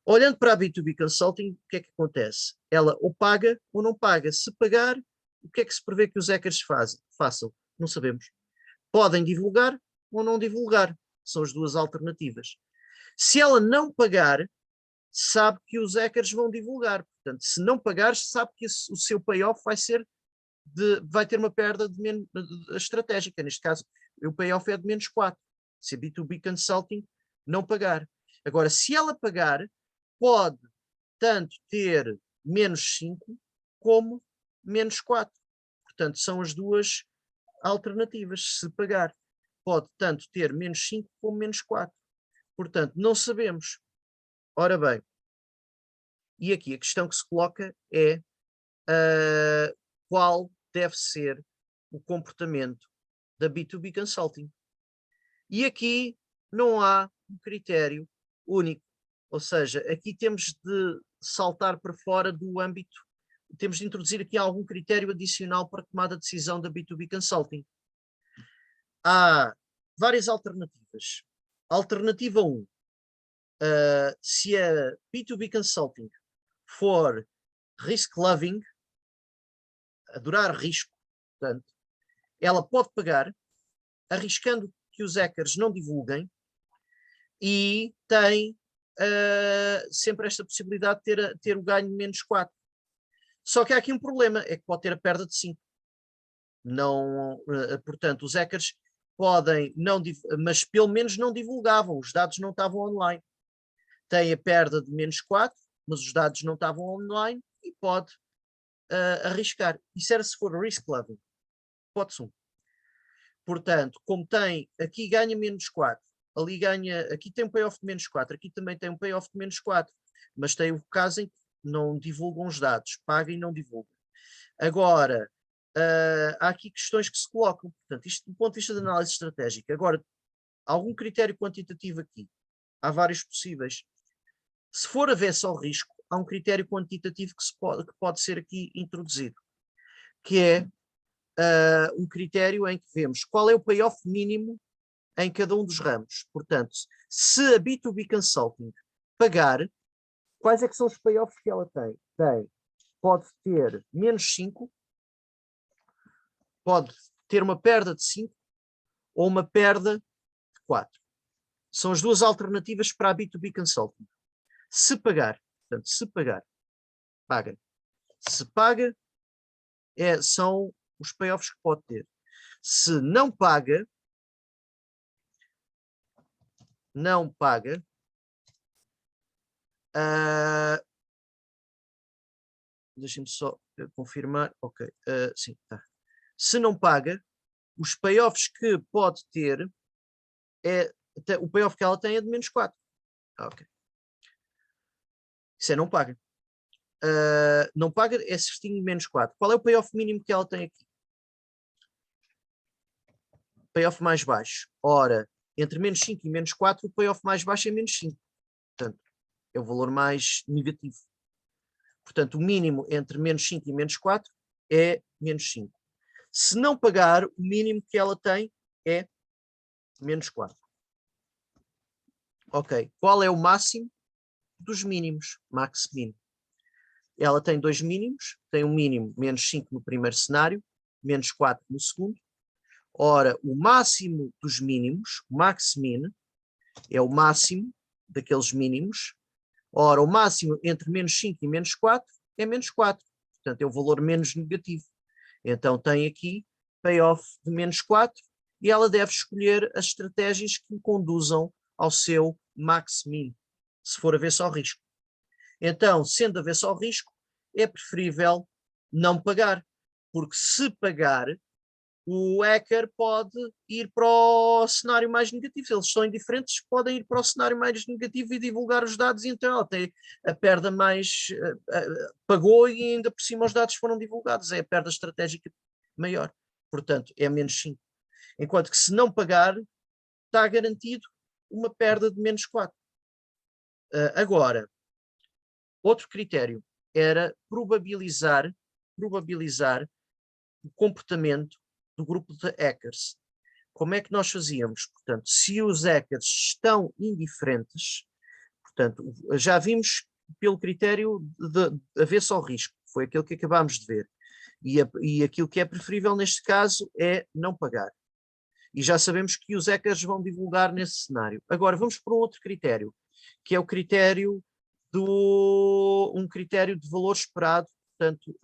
Olhando para a B2B Consulting, o que é que acontece? Ela ou paga ou não paga. Se pagar, o que é que se prevê que os hackers façam? Não sabemos. Podem divulgar ou não divulgar. São as duas alternativas. Se ela não pagar, sabe que os hackers vão divulgar. Portanto, se não pagar, sabe que o seu payoff vai ter uma perda estratégica. Neste caso, o payoff é de menos 4. Se a B2B Consulting não pagar. Agora, se ela pagar, pode tanto ter menos 5 como menos 4. Portanto, são as duas alternativas. Se pagar, pode tanto ter menos 5 como menos 4. Portanto, não sabemos. Ora bem, e aqui a questão que se coloca é qual deve ser o comportamento da B2B Consulting. E aqui não há um critério único. Ou seja, aqui temos de saltar para fora do âmbito, temos de introduzir aqui algum critério adicional para a tomada de decisão da B2B Consulting. Há várias alternativas. Alternativa 1. Se a B2B Consulting for risk-loving, adorar risco, portanto, ela pode pagar, arriscando que os hackers não divulguem, e tem sempre esta possibilidade de ter o ganho de menos 4. Só que há aqui um problema, é que pode ter a perda de 5. Não, portanto, os hackers podem, mas pelo menos não divulgavam, os dados não estavam online. Tem a perda de menos 4, mas os dados não estavam online e pode arriscar. Isso era se for risk level. Hipótese 1. Portanto, como tem, aqui ganha menos 4, ali ganha, aqui tem um payoff de menos 4, aqui também tem um payoff de menos 4, mas tem o caso em que não divulgam os dados, paga e não divulga. Agora, há aqui questões que se colocam, portanto, isto do ponto de vista de análise estratégica. Agora, algum critério quantitativo aqui? Há vários possíveis. Se for avesso ao risco, há um critério quantitativo que pode ser aqui introduzido, que é um critério em que vemos qual é o payoff mínimo em cada um dos ramos. Portanto, se a B2B Consulting pagar, quais é que são os payoffs que ela tem? Pode ter menos 5, pode ter uma perda de 5 ou uma perda 4. São as duas alternativas para a B2B Consulting. Se pagar, portanto, se pagar, paga. Se paga, são os payoffs que pode ter. Se não paga, deixem-me só confirmar, ok, sim, tá. Se não paga, os payoffs que pode ter, o payoff que ela tem é de menos 4. Ok. Isso é não paga. Não paga é certinho menos 4. Qual é o payoff mínimo que ela tem aqui? Payoff mais baixo. Ora, entre menos 5 e menos 4, o payoff mais baixo é menos 5. Portanto, é o valor mais negativo. Portanto, o mínimo entre menos 5 e menos 4 é menos 5. Se não pagar, o mínimo que ela tem é menos 4. Ok. Qual é o máximo dos mínimos? Max min. Ela tem dois mínimos. Tem um mínimo menos 5 no primeiro cenário, menos 4 no segundo. Ora, o máximo dos mínimos, o max min, é o máximo daqueles mínimos. Ora, o máximo entre menos 5 e menos 4 é menos 4. Portanto, é o valor menos negativo. Então, tem aqui payoff de menos 4 e ela deve escolher as estratégias que o conduzam ao seu max min, se for haver só risco. Então, sendo haver só risco, é preferível não pagar, porque se pagar, o hacker pode ir para o cenário mais negativo. Se eles são indiferentes, podem ir para o cenário mais negativo e divulgar os dados, e então até a perda mais pagou e ainda por cima os dados foram divulgados. É a perda estratégica maior. Portanto, é menos 5. Enquanto que se não pagar, está garantido uma perda de menos 4. Agora, outro critério era probabilizar o comportamento do grupo de hackers. Como é que nós fazíamos? Portanto, se os hackers estão indiferentes, portanto, já vimos pelo critério de haver só risco, foi aquilo que acabámos de ver. E aquilo que é preferível neste caso é não pagar. E já sabemos que os hackers vão divulgar nesse cenário. Agora, vamos para um outro critério, que é o critério um critério de valor esperado, portanto,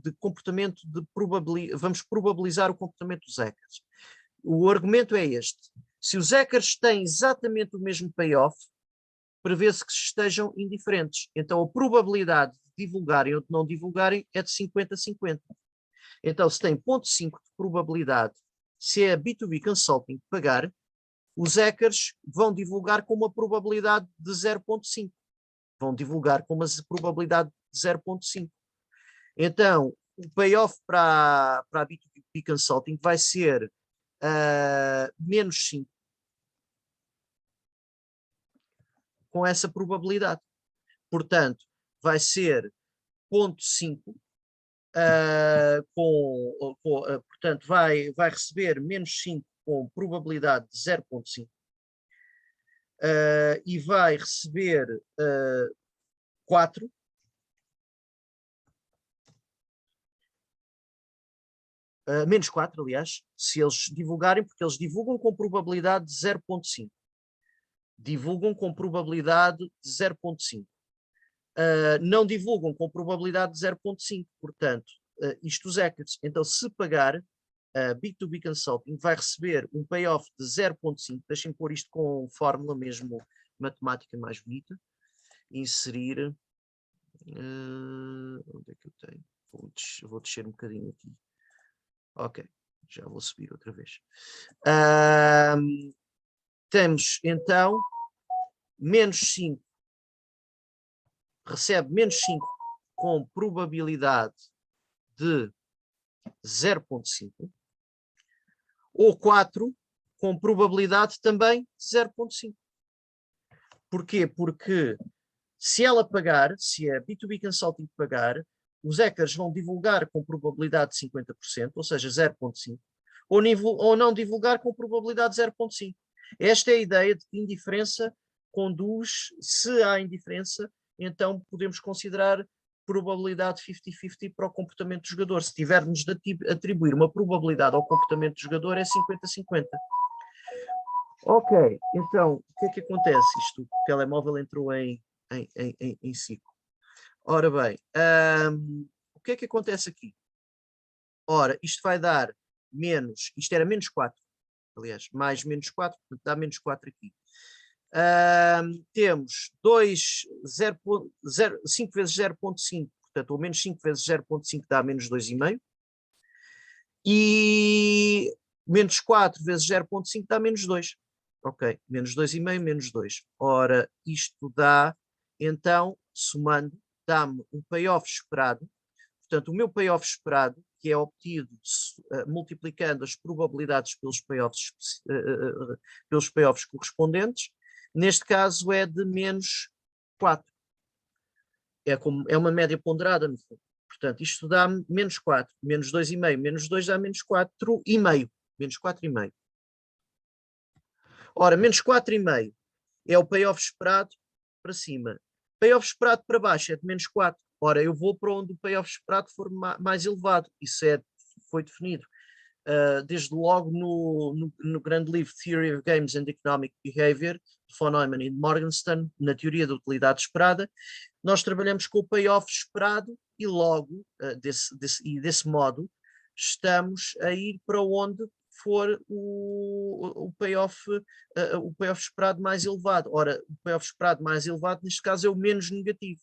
de comportamento vamos probabilizar o comportamento dos hackers. O argumento é este: se os hackers têm exatamente o mesmo payoff, prevê-se que estejam indiferentes. Então a probabilidade de divulgarem ou de não divulgarem é de 50-50. Então, se tem 0,5 de probabilidade, se é a B2B Consulting pagar, os hackers vão divulgar com uma probabilidade de 0,5. Vão divulgar com uma probabilidade de 0,5. Então, o payoff para a B2B Consulting vai ser menos 5 com essa probabilidade. Portanto, vai ser 0,5 portanto, vai receber menos 5 com probabilidade de 0,5 e vai receber 4 menos 4, aliás, se eles divulgarem, porque eles divulgam com probabilidade de 0,5. Divulgam com probabilidade de 0,5. Não divulgam com probabilidade de 0,5. Portanto, isto os hackers. Então, se pagar, a B2B Consulting vai receber um payoff de 0,5. Deixem-me pôr isto com fórmula mesmo matemática mais bonita. Inserir. Onde é que eu tenho? Vou descer um bocadinho aqui. Ok, já vou subir outra vez. Temos então menos 5, recebe menos 5 com probabilidade de 0,5 ou 4 com probabilidade também de 0,5. Porquê? Porque se ela pagar, se a B2B Consulting pagar, os hackers vão divulgar com probabilidade de 50%, ou seja, 0,5, ou não divulgar com probabilidade de 0,5. Esta é a ideia de que indiferença conduz, se há indiferença, então podemos considerar probabilidade 50-50 para o comportamento do jogador. Se tivermos de atribuir uma probabilidade ao comportamento do jogador, é 50-50. Ok, então, o que é que acontece? Isto, o telemóvel entrou em ciclo. Ora bem, o que é que acontece aqui? Ora, isto vai dar menos, isto era menos 4, aliás, mais menos 4, portanto dá menos 4 aqui. Temos 5 vezes 0,5, portanto, ou menos 5 vezes 0,5 dá menos 2,5. E menos 4 vezes 0,5 dá menos 2. Ok, menos 2,5, menos 2. Ora, isto dá, então, somando, dá-me um payoff esperado. Portanto, o meu payoff esperado, que é obtido multiplicando as probabilidades pelos payoffs correspondentes, neste caso é de menos 4. É uma média ponderada, no fundo. Portanto, isto dá menos 4, menos 2,5, menos 2 dá menos 4,5. Menos 4,5. Ora, menos 4,5 é o payoff esperado para cima. Payoff esperado para baixo é de menos 4. Ora, eu vou para onde o payoff esperado for mais elevado. Isso foi definido desde logo no grande livro Theory of Games and Economic Behavior, de von Neumann e de Morgenstern, na teoria da utilidade esperada. Nós trabalhamos com o payoff esperado e logo, desse modo, estamos a ir para onde for o payoff esperado mais elevado. Ora, o payoff esperado mais elevado, neste caso, é o menos negativo.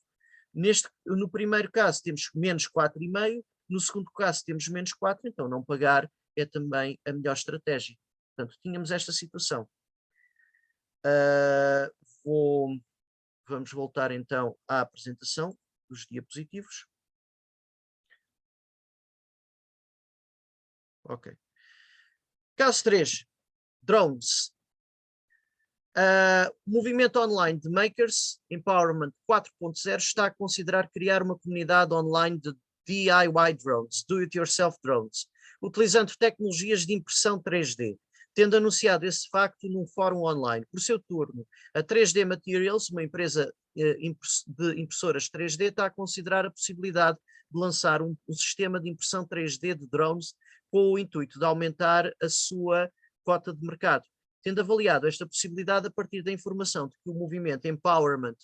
No primeiro caso temos menos 4,5, no segundo caso temos menos 4, então não pagar é também a melhor estratégia. Portanto, tínhamos esta situação. Vamos voltar então à apresentação dos diapositivos. Ok. Caso 3, drones. Movimento online de makers, Empowerment 4.0, está a considerar criar uma comunidade online de DIY drones, do-it-yourself drones, utilizando tecnologias de impressão 3D, tendo anunciado esse facto num fórum online. Por seu turno, a 3D Materials, uma empresa de impressoras 3D, está a considerar a possibilidade de lançar um sistema de impressão 3D de drones com o intuito de aumentar a sua cota de mercado. Tendo avaliado esta possibilidade a partir da informação de que o movimento Empowerment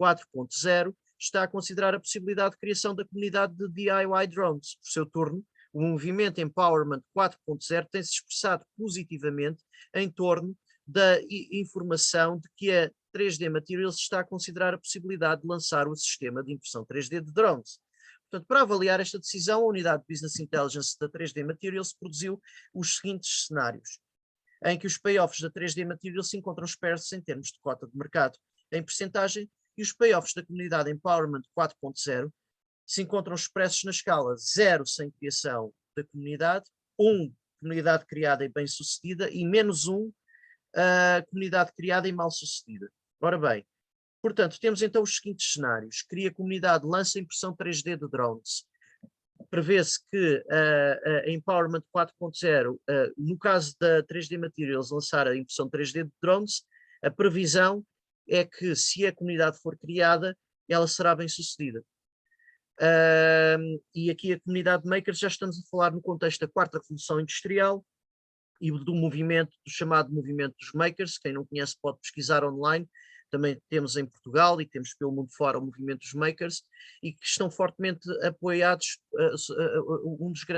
4.0 está a considerar a possibilidade de criação da comunidade de DIY drones. Por seu turno, o movimento Empowerment 4.0 tem-se expressado positivamente em torno da informação de que a 3D Materials está a considerar a possibilidade de lançar o sistema de impressão 3D de drones. Portanto, para avaliar esta decisão, a unidade de Business Intelligence da 3D Materials produziu os seguintes cenários, em que os payoffs da 3D Materials se encontram expressos em termos de cota de mercado em percentagem e os payoffs da comunidade Empowerment 4.0 se encontram expressos na escala 0 sem criação da comunidade, 1 comunidade criada e bem-sucedida e menos 1 comunidade criada e mal-sucedida. Ora bem, portanto, temos então os seguintes cenários. Cria comunidade, lança impressão 3D de drones. Prevê-se que a Empowerment 4.0, no caso da 3D Materials lançar a impressão 3D de drones, a previsão é que se a comunidade for criada, ela será bem sucedida. E aqui a comunidade de makers, já estamos a falar no contexto da quarta revolução industrial e do movimento, do chamado movimento dos makers. Quem não conhece pode pesquisar online. Também temos em Portugal e temos pelo mundo fora o movimento dos makers e que estão fortemente apoiados,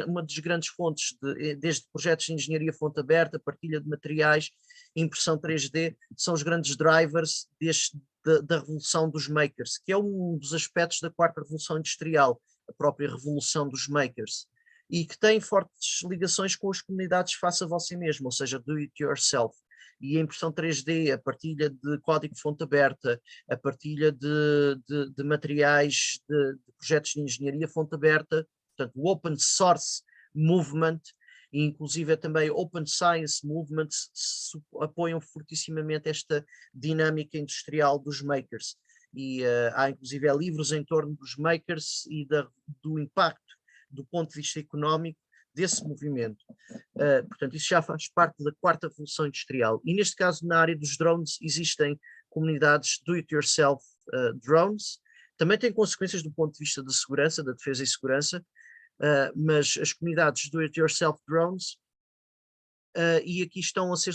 uma das grandes fontes, desde projetos de engenharia fonte aberta, partilha de materiais, impressão 3D, são os grandes drivers da revolução dos makers, que é um dos aspectos da quarta revolução industrial, a própria revolução dos makers, e que tem fortes ligações com as comunidades faça você mesmo, ou seja, do it yourself. E a impressão 3D, a partilha de código fonte aberta, a partilha de materiais, de projetos de engenharia fonte aberta, portanto o open source movement, e inclusive também open science movement, apoiam fortissimamente esta dinâmica industrial dos makers. E há inclusive livros em torno dos makers e do impacto do ponto de vista económico desse movimento. Portanto, isso já faz parte da quarta revolução industrial. E neste caso, na área dos drones, existem comunidades do-it-yourself drones. Também tem consequências do ponto de vista da segurança, da defesa e segurança, mas as comunidades do-it-yourself drones, e aqui estão a ser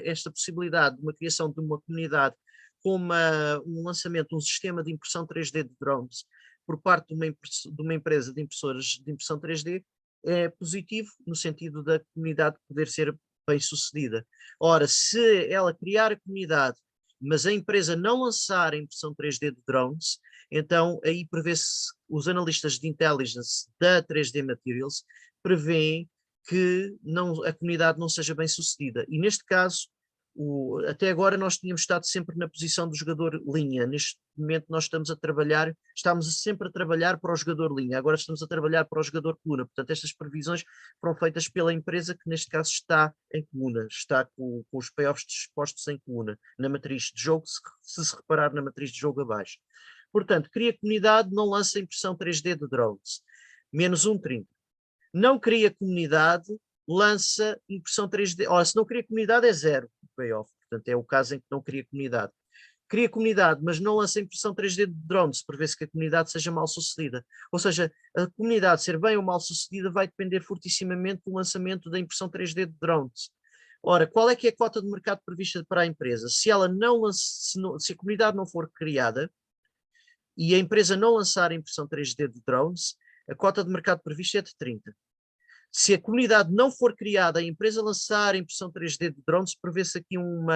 esta possibilidade de uma criação de uma comunidade com um lançamento de um sistema de impressão 3D de drones por parte de uma empresa de impressoras de impressão 3D é positivo, no sentido da comunidade poder ser bem sucedida. Ora, se ela criar a comunidade, mas a empresa não lançar a impressão 3D de drones, então aí prevê-se, os analistas de intelligence da 3D Materials prevêem que a comunidade não seja bem sucedida. E neste caso, até agora nós tínhamos estado sempre na posição do jogador linha. Neste momento nós estamos sempre a trabalhar para o jogador linha, agora estamos a trabalhar para o jogador coluna. Portanto, estas previsões foram feitas pela empresa que neste caso está em coluna, está com os payoffs dispostos em coluna, na matriz de jogo, se reparar na matriz de jogo abaixo. Portanto, cria comunidade, não lança impressão 3D de drones. Menos 1,30. Não cria comunidade, lança impressão 3D. Ora, se não cria comunidade é 0 o payoff. Portanto, é o caso em que não cria comunidade. Cria comunidade, mas não lança impressão 3D de drones, prevê-se que a comunidade seja mal sucedida. Ou seja, a comunidade ser bem ou mal sucedida vai depender fortissimamente do lançamento da impressão 3D de drones. Ora, qual é que é a cota de mercado prevista para a empresa? Se ela se a comunidade não for criada e a empresa não lançar a impressão 3D de drones, a cota de mercado prevista é de 30. Se a comunidade não for criada, a empresa lançar a impressão 3D de drones, prevê-se aqui um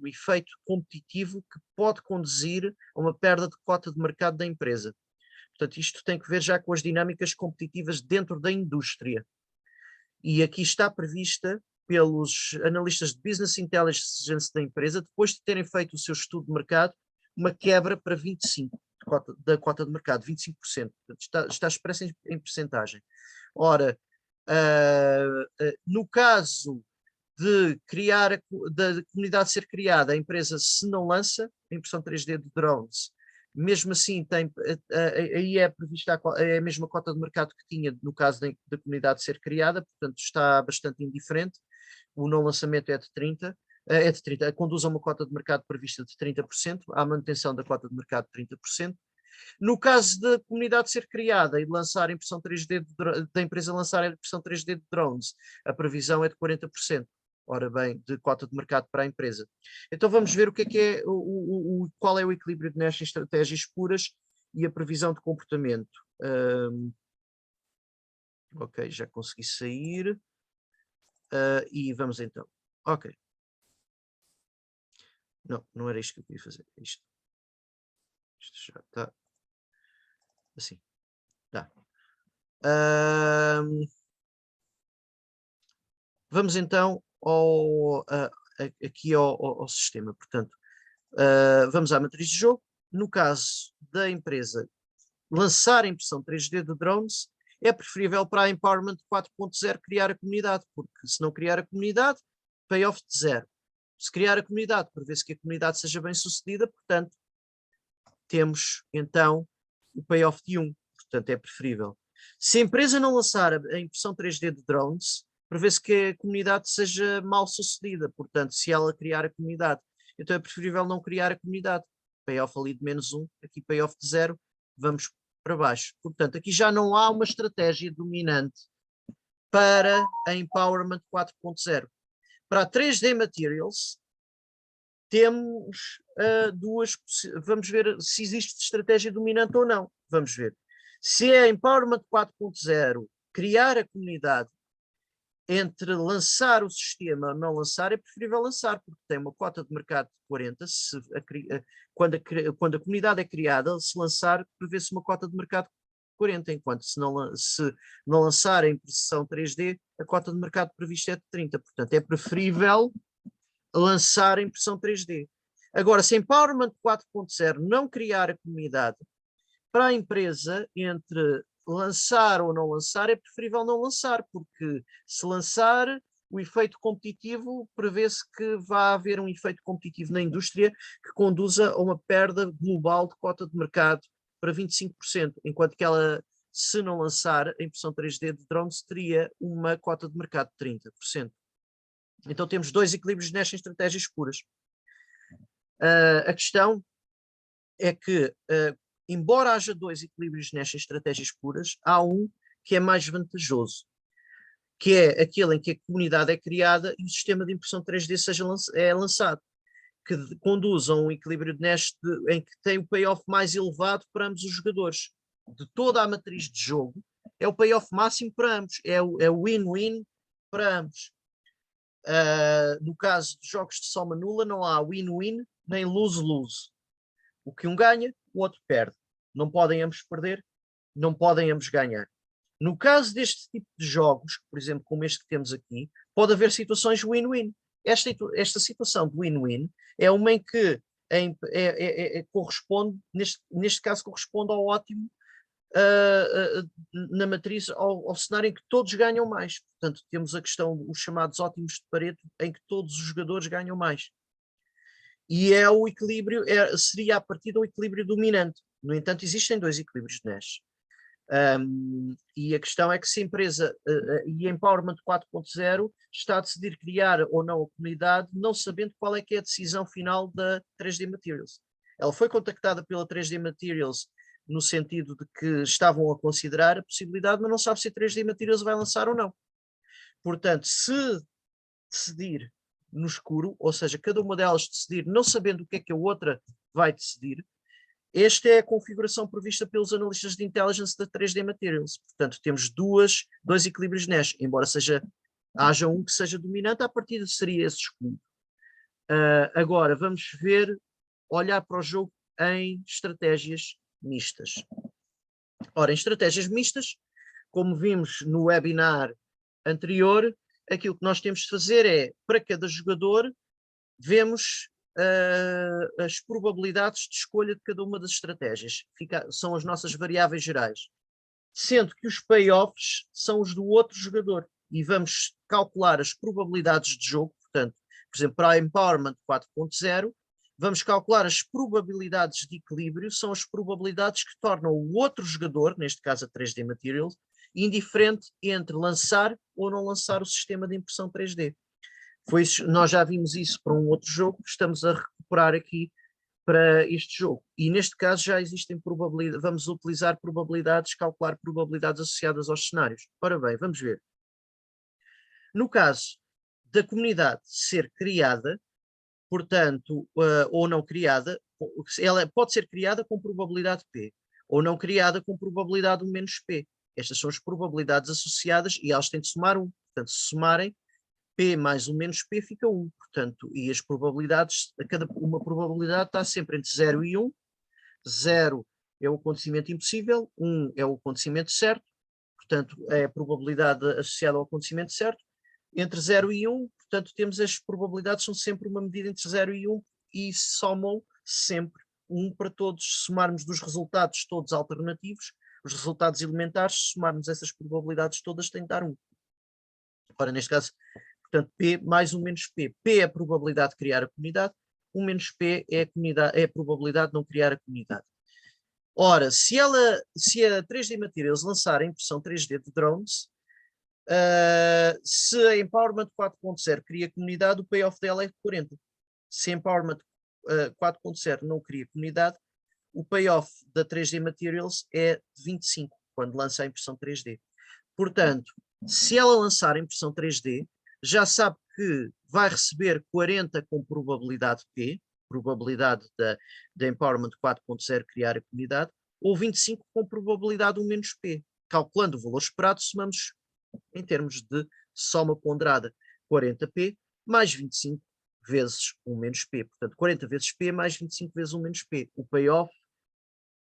efeito competitivo que pode conduzir a uma perda de cota de mercado da empresa. Portanto, isto tem que ver já com as dinâmicas competitivas dentro da indústria. E aqui está prevista pelos analistas de Business Intelligence da empresa, depois de terem feito o seu estudo de mercado, uma quebra para 25%. Da cota de mercado, 25%, está expressa em percentagem. Ora, no caso de da comunidade ser criada, a empresa se não lança a impressão 3D de drones, mesmo assim aí é prevista a mesma cota de mercado que tinha no caso da comunidade ser criada, portanto está bastante indiferente, o não lançamento é de 30%, conduz a uma cota de mercado prevista de 30%, à manutenção da cota de mercado de 30%. No caso da comunidade ser criada e de lançar a impressão 3D da empresa lançar a impressão 3D de drones, a previsão é de 40%. Ora bem, de cota de mercado para a empresa. Então vamos ver o que é qual é o equilíbrio nestas estratégias puras e a previsão de comportamento. Ok, já consegui sair. E vamos então. Ok. Não, não era isto que eu queria fazer. Isto já está. Assim. Tá. Vamos então aqui ao sistema. Portanto, vamos à matriz de jogo. No caso da empresa lançar a impressão 3D de drones, é preferível para a Empowerment 4.0 criar a comunidade, porque se não criar a comunidade, payoff de 0. Se criar a comunidade, prevê-se que a comunidade seja bem sucedida, portanto, temos então o payoff de 1, portanto é preferível. Se a empresa não lançar a impressão 3D de drones, prevê-se que a comunidade seja mal sucedida, portanto, se ela criar a comunidade, então é preferível não criar a comunidade. Payoff ali de menos 1, aqui payoff de 0, vamos para baixo. Portanto, aqui já não há uma estratégia dominante para a Empowerment 4.0. Para a 3D Materials, temos vamos ver se existe estratégia dominante ou não. Vamos ver. Se é a Empowerment 4.0 criar a comunidade, entre lançar o sistema ou não lançar, é preferível lançar, porque tem uma cota de mercado de 40, quando a comunidade é criada, se lançar, prevê-se uma cota de mercado de 40, enquanto se não lançar a impressão 3D, a cota de mercado prevista é de 30, portanto é preferível lançar a impressão 3D. Agora, se a Empowerment 4.0 não criar a comunidade, para a empresa, entre lançar ou não lançar, é preferível não lançar, porque se lançar, o efeito competitivo, prevê-se que vai haver um efeito competitivo na indústria que conduza a uma perda global de cota de mercado para 25%, enquanto que ela, se não lançar a impressão 3D de drones, teria uma cota de mercado de 30%. Então temos dois equilíbrios nestas estratégias puras. A questão é que, embora haja dois equilíbrios nestas estratégias puras, há um que é mais vantajoso, que é aquele em que a comunidade é criada e o sistema de impressão 3D é lançado, que conduz a um equilíbrio de Nash em que tem o payoff mais elevado para ambos os jogadores. De toda a matriz de jogo, é o payoff máximo para ambos, é o win-win para ambos. No caso de jogos de soma nula, não há win-win nem lose-lose. O que um ganha, o outro perde. Não podem ambos perder, não podem ambos ganhar. No caso deste tipo de jogos, por exemplo, como este que temos aqui, pode haver situações win-win. Esta situação de win-win é uma em que corresponde, neste caso, corresponde ao ótimo na matriz, ao cenário em que todos ganham mais. Portanto, temos a questão, os chamados ótimos de Pareto, em que todos os jogadores ganham mais. E é o equilíbrio, seria a partir do equilíbrio dominante. No entanto, existem dois equilíbrios de Nash. E a questão é que se a empresa e Empowerment 4.0 está a decidir criar ou não a comunidade, não sabendo qual é que é a decisão final da 3D Materials. Ela foi contactada pela 3D Materials no sentido de que estavam a considerar a possibilidade, mas não sabe se a 3D Materials vai lançar ou não. Portanto, se decidir no escuro, ou seja, cada uma delas decidir não sabendo o que é que a outra vai decidir, esta é a configuração prevista pelos analistas de intelligence da 3D Materials. Portanto, temos dois equilíbrios Nash, embora haja um que seja dominante, a partir seria esse escolhido. Agora, vamos olhar para o jogo em estratégias mistas. Ora, em estratégias mistas, como vimos no webinar anterior, aquilo que nós temos de fazer é, para cada jogador, vemos as probabilidades de escolha de cada uma das estratégias. São as nossas variáveis gerais. Sendo que os payoffs são os do outro jogador. E vamos calcular as probabilidades de jogo, portanto, por exemplo, para a Empowerment 4.0, vamos calcular as probabilidades de equilíbrio, são as probabilidades que tornam o outro jogador, neste caso a 3D Materials, indiferente entre lançar ou não lançar o sistema de impressão 3D. Nós já vimos isso para um outro jogo, que estamos a recuperar aqui para este jogo. E neste caso já existem probabilidades, vamos utilizar probabilidades, calcular probabilidades associadas aos cenários. Ora bem, vamos ver. No caso da comunidade ser criada, portanto, ou não criada, ela pode ser criada com probabilidade P, ou não criada com probabilidade 1 menos P. Estas são as probabilidades associadas e elas têm de somar 1. Portanto, se somarem, P mais 1 menos P fica 1. Portanto, e as probabilidades, uma probabilidade está sempre entre 0 e 1. 0 é o acontecimento impossível, 1 é o acontecimento certo, portanto, é a probabilidade associada ao acontecimento certo. Entre 0 e 1, portanto, temos as probabilidades, são sempre uma medida entre 0 e 1 e somam sempre 1 para todos. Se somarmos dos resultados todos alternativos, os resultados elementares, se somarmos essas probabilidades todas, tem de dar 1. Ora, neste caso, portanto, P mais 1 menos P. P é a probabilidade de criar a comunidade, 1 menos P é a probabilidade de não criar a comunidade. Ora, se a 3D Materials lançar a impressão 3D de drones, se a Empowerment 4.0 cria comunidade, o payoff dela é 40. Se a Empowerment 4.0 não cria comunidade, o payoff da 3D Materials é de 25, quando lança a impressão 3D. Portanto, se ela lançar a impressão 3D, já sabe que vai receber 40 com probabilidade P, probabilidade da Empowerment 4.0 criar a comunidade, ou 25 com probabilidade 1 menos P. Calculando o valor esperado, somamos em termos de soma ponderada 40P mais 25 vezes 1 menos P. Portanto, 40 vezes P mais 25 vezes 1 menos P. O payoff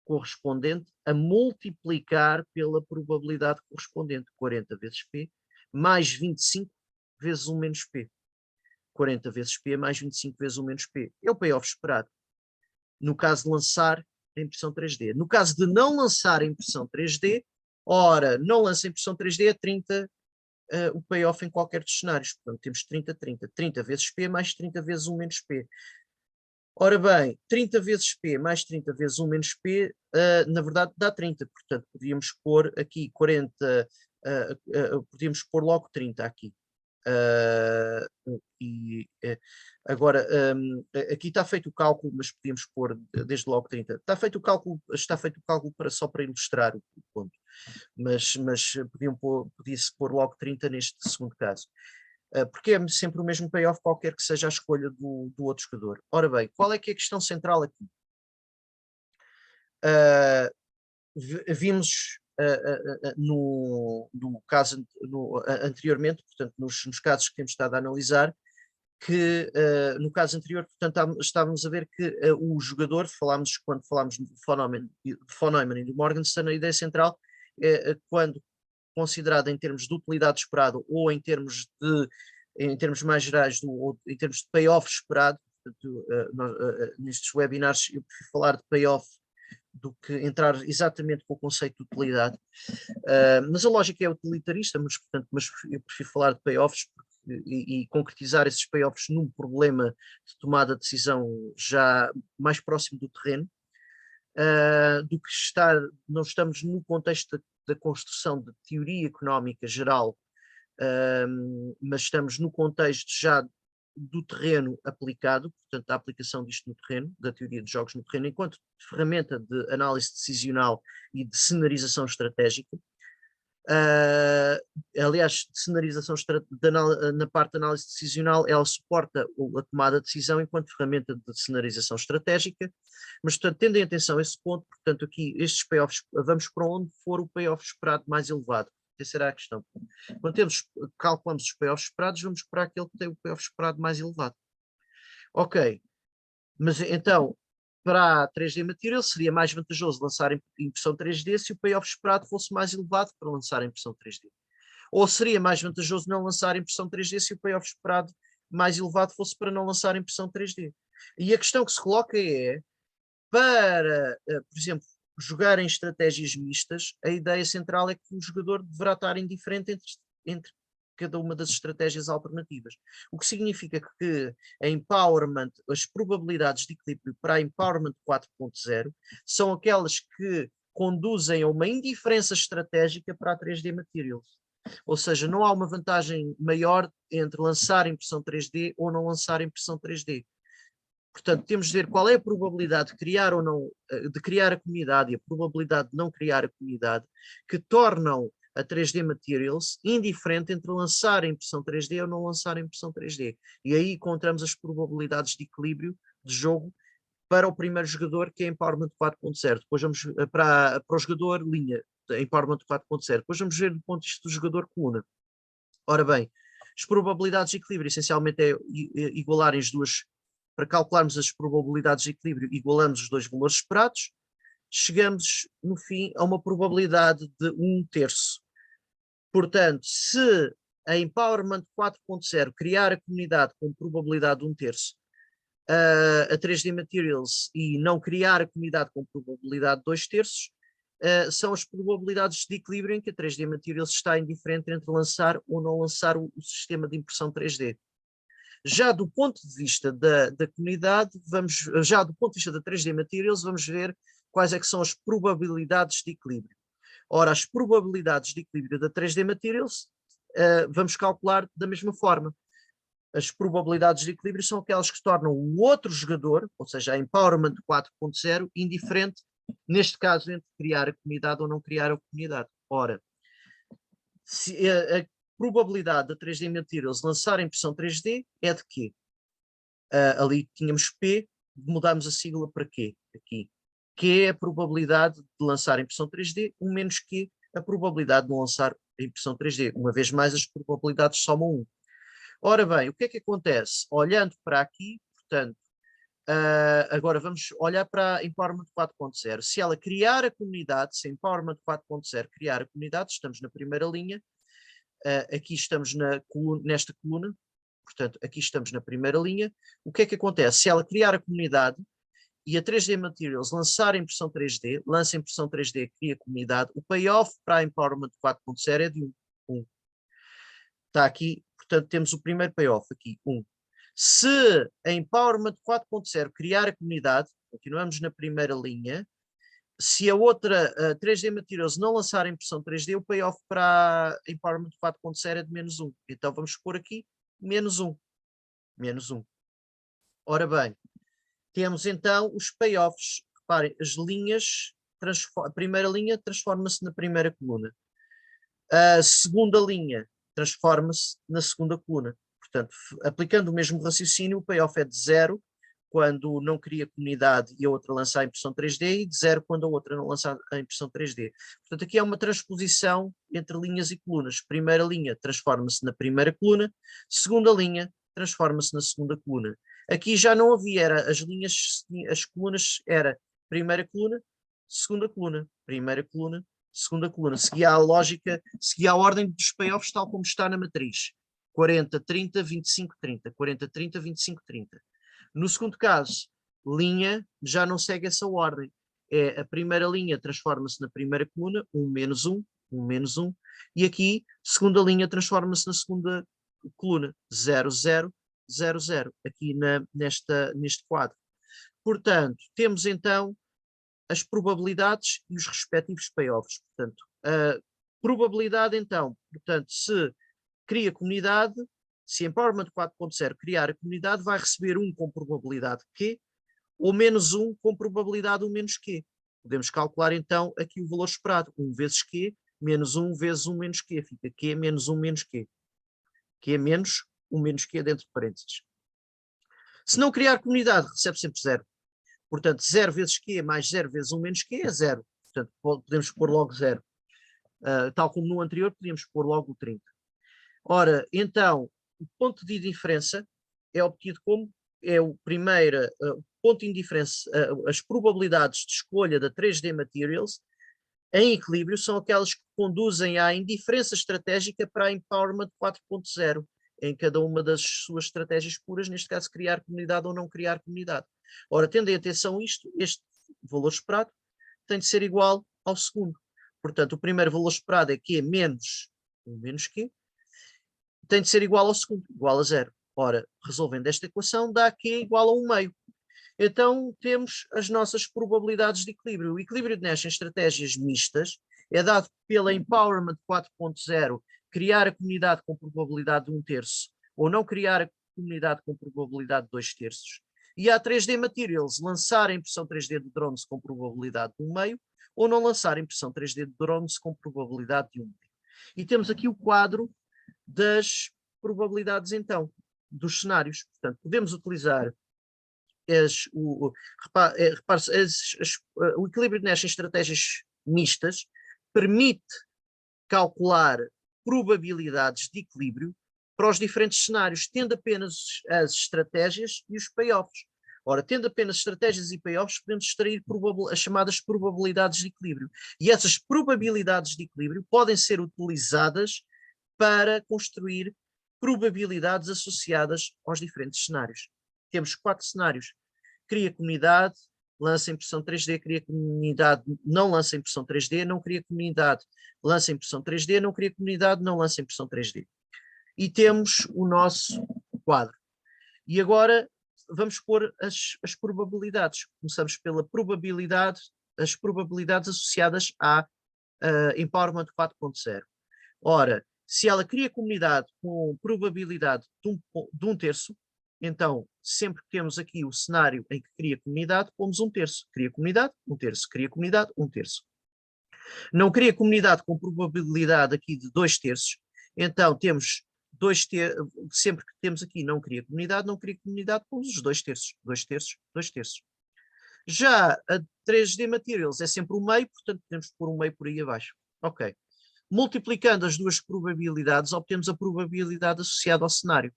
correspondente a multiplicar pela probabilidade correspondente. 40 vezes P mais 25 vezes 1 menos P. 40 vezes P mais 25 vezes 1 menos P. É o payoff esperado. No caso de lançar a impressão 3D. No caso de não lançar a impressão 3D, ora, não lança a impressão 3D é 30 o payoff em qualquer dos cenários. Portanto, temos 30, 30. 30 vezes P mais 30 vezes 1 menos P. Ora bem, 30 vezes P mais 30 vezes 1 menos P, na verdade dá 30. Portanto, podíamos pôr aqui 40, podíamos pôr logo 30 aqui. Agora, aqui está feito o cálculo, mas podíamos pôr desde logo 30. Está feito o cálculo só para ilustrar o ponto, mas podia-se pôr logo 30 neste segundo caso. Porque é sempre o mesmo payoff, qualquer que seja a escolha do outro jogador. Ora bem, qual é que é a questão central aqui? Vimos no caso anteriormente, portanto, nos casos que temos estado a analisar, que no caso anterior, portanto, estávamos a ver que o jogador, quando falámos de von Neumann e do Morgenstern, a ideia central é quando considerada em termos de utilidade esperado ou em termos mais gerais, ou em termos de payoff esperado. Portanto, nestes webinars eu prefiro falar de payoff do que entrar exatamente com o conceito de utilidade, mas a lógica é utilitarista, mas eu prefiro falar de payoffs e concretizar esses payoffs num problema de tomada de decisão já mais próximo do terreno, do que não estamos no contexto da construção de teoria económica geral, mas estamos no contexto já do terreno aplicado, portanto, da aplicação disto no terreno, da teoria de jogos no terreno, enquanto ferramenta de análise decisional e de cenarização estratégica. Aliás, na parte de análise decisional, ela suporta a tomada de decisão enquanto ferramenta de cenarização estratégica, mas, portanto, tendo em atenção esse ponto, portanto, aqui estes payoffs, vamos para onde for o payoff esperado mais elevado. Essa será a questão. Quando calculamos os payoffs esperados, vamos para aquele que tem o payoff esperado mais elevado. Ok, mas então, para a 3D Material seria mais vantajoso lançar em impressão 3D se o payoff esperado fosse mais elevado para lançar em impressão 3D. Ou seria mais vantajoso não lançar em impressão 3D se o payoff esperado mais elevado fosse para não lançar em impressão 3D. E a questão que se coloca é, para, por exemplo, jogar em estratégias mistas, a ideia central é que o jogador deverá estar indiferente entre cada uma das estratégias alternativas. O que significa que a empowerment, as probabilidades de equilíbrio para a empowerment 4.0 são aquelas que conduzem a uma indiferença estratégica para a 3D Materials. Ou seja, não há uma vantagem maior entre lançar impressão 3D ou não lançar impressão 3D. Portanto, temos de ver qual é a probabilidade de criar ou não, de criar a comunidade e a probabilidade de não criar a comunidade, que tornam a 3D Materials indiferente entre lançar a impressão 3D ou não lançar a impressão 3D. E aí encontramos as probabilidades de equilíbrio de jogo para o primeiro jogador, que é Empowerment 4.0. Depois vamos para o jogador linha, Empowerment 4.0. Depois vamos ver do ponto de vista do jogador coluna. Ora bem, as probabilidades de equilíbrio essencialmente é igualarem as duas. Para calcularmos as probabilidades de equilíbrio, igualamos os dois valores esperados, chegamos, no fim, a uma probabilidade de 1/3. Portanto, se a Empowerment 4.0 criar a comunidade com probabilidade de 1/3, a 3D Materials e não criar a comunidade com probabilidade de 2/3, são as probabilidades de equilíbrio em que a 3D Materials está indiferente entre lançar ou não lançar o sistema de impressão 3D. Já do ponto de vista da comunidade, já do ponto de vista da 3D Materials, vamos ver quais é que são as probabilidades de equilíbrio. Ora, as probabilidades de equilíbrio da 3D Materials vamos calcular da mesma forma. As probabilidades de equilíbrio são aquelas que tornam o outro jogador, ou seja, a Empowerment 4.0, indiferente, neste caso, entre criar a comunidade ou não criar a comunidade. Ora, se a probabilidade da 3D Materials lançar a impressão 3D é de quê? Ali tínhamos P, mudámos a sigla para Q, aqui. Q é a probabilidade de lançar a impressão 3D, 1 menos Q, a probabilidade de não lançar a impressão 3D. Uma vez mais, as probabilidades somam 1. Ora bem, o que é que acontece? Olhando para aqui, portanto, agora vamos olhar para a Empowerment 4.0. Se ela criar a comunidade, se a Empowerment 4.0 criar a comunidade, estamos na primeira linha, aqui estamos nesta coluna, portanto, aqui estamos na primeira linha. O que é que acontece? Se ela criar a comunidade e a 3D Materials lançar a impressão 3D, lança a impressão 3D, cria a comunidade, o payoff para a Empowerment 4.0 é de 1. Está aqui, portanto, temos o primeiro payoff aqui, 1. Se a Empowerment 4.0 criar a comunidade, continuamos na primeira linha, Se a outra 3D Materials não lançar a impressão 3D, o payoff para a Empowerment 4.0 é de -1. Então vamos pôr aqui -1. -1. Ora bem, temos então os payoffs. Reparem, as linhas, a primeira linha transforma-se na primeira coluna. A segunda linha transforma-se na segunda coluna. Portanto, aplicando o mesmo raciocínio, o payoff é de 0 quando não cria comunidade e a outra lança a impressão 3D, e de 0 quando a outra não lança a impressão 3D. Portanto, aqui é uma transposição entre linhas e colunas. Primeira linha transforma-se na primeira coluna, segunda linha transforma-se na segunda coluna. Aqui já não havia, as linhas, as colunas era primeira coluna, primeira coluna, segunda coluna. Seguia a lógica, seguia a ordem dos payoffs tal como está na matriz. 40, 30, 25, 30. 40, 30, 25, 30. No segundo caso, linha já não segue essa ordem. A primeira linha transforma-se na primeira coluna, 1 menos 1, 1 menos 1, e aqui, segunda linha transforma-se na segunda coluna, 0, 0, 0, 0, aqui neste quadro. Portanto, temos então as probabilidades e os respectivos payoffs. Portanto, a probabilidade então, portanto, se cria comunidade, se Empowerment 4.0 criar a comunidade, vai receber 1 com probabilidade Q, ou -1 com probabilidade 1 menos Q. Podemos calcular então aqui o valor esperado, 1 vezes Q, menos 1 vezes 1 menos Q, fica Q menos 1 menos Q. Q menos 1 menos Q dentro de parênteses. Se não criar comunidade, recebe sempre 0. Portanto, 0 vezes Q mais 0 vezes 1 menos Q é 0. Portanto, podemos pôr logo 0. Tal como no anterior, podíamos pôr logo o 30. Ora, então, o ponto de diferença é obtido como é o primeiro ponto de diferença, as probabilidades de escolha da 3D Materials em equilíbrio são aquelas que conduzem à indiferença estratégica para a Empowerment 4.0, em cada uma das suas estratégias puras, neste caso criar comunidade ou não criar comunidade. Ora, tendo em atenção isto, este valor esperado tem de ser igual ao segundo. Portanto, o primeiro valor esperado é Q menos 1 menos Q, tem de ser igual ao segundo, igual a 0. Ora, resolvendo esta equação, dá Q igual a 1 meio. Então, temos as nossas probabilidades de equilíbrio. O equilíbrio de Nash em estratégias mistas é dado pela Empowerment 4.0, criar a comunidade com probabilidade de 1/3, ou não criar a comunidade com probabilidade de 2/3. E a 3D Materials, lançar a impressão 3D de drones com probabilidade de 1 meio, ou não lançar a impressão 3D de drones com probabilidade de 1 meio. E temos aqui o quadro das probabilidades, dos cenários. Portanto, podemos utilizar o equilíbrio de Nash em estratégias mistas permite calcular probabilidades de equilíbrio para os diferentes cenários, tendo apenas as estratégias e os payoffs. Ora, tendo apenas estratégias e payoffs, podemos extrair as chamadas probabilidades de equilíbrio. E essas probabilidades de equilíbrio podem ser utilizadas para construir probabilidades associadas aos diferentes cenários. Temos 4 cenários. Cria comunidade, lança impressão 3D, cria comunidade, não lança impressão 3D, não cria comunidade, lança impressão 3D, não cria comunidade, não lança impressão 3D. E temos o nosso quadro. E agora vamos pôr as probabilidades. Começamos pela probabilidade, as probabilidades associadas à Empowerment 4.0. Ora, se ela cria comunidade com probabilidade de 1/3, então, sempre que temos aqui o cenário em que cria comunidade, pomos 1/3. Cria comunidade, 1/3. Cria comunidade, 1/3. Não cria comunidade com probabilidade aqui de 2/3, então temos 2/3, sempre que temos aqui não cria comunidade, pomos os 2/3. 2/3, 2/3. Já a 3D Materials é sempre o meio, portanto podemos pôr um meio por aí abaixo. Ok. Multiplicando as duas probabilidades, obtemos a probabilidade associada ao cenário.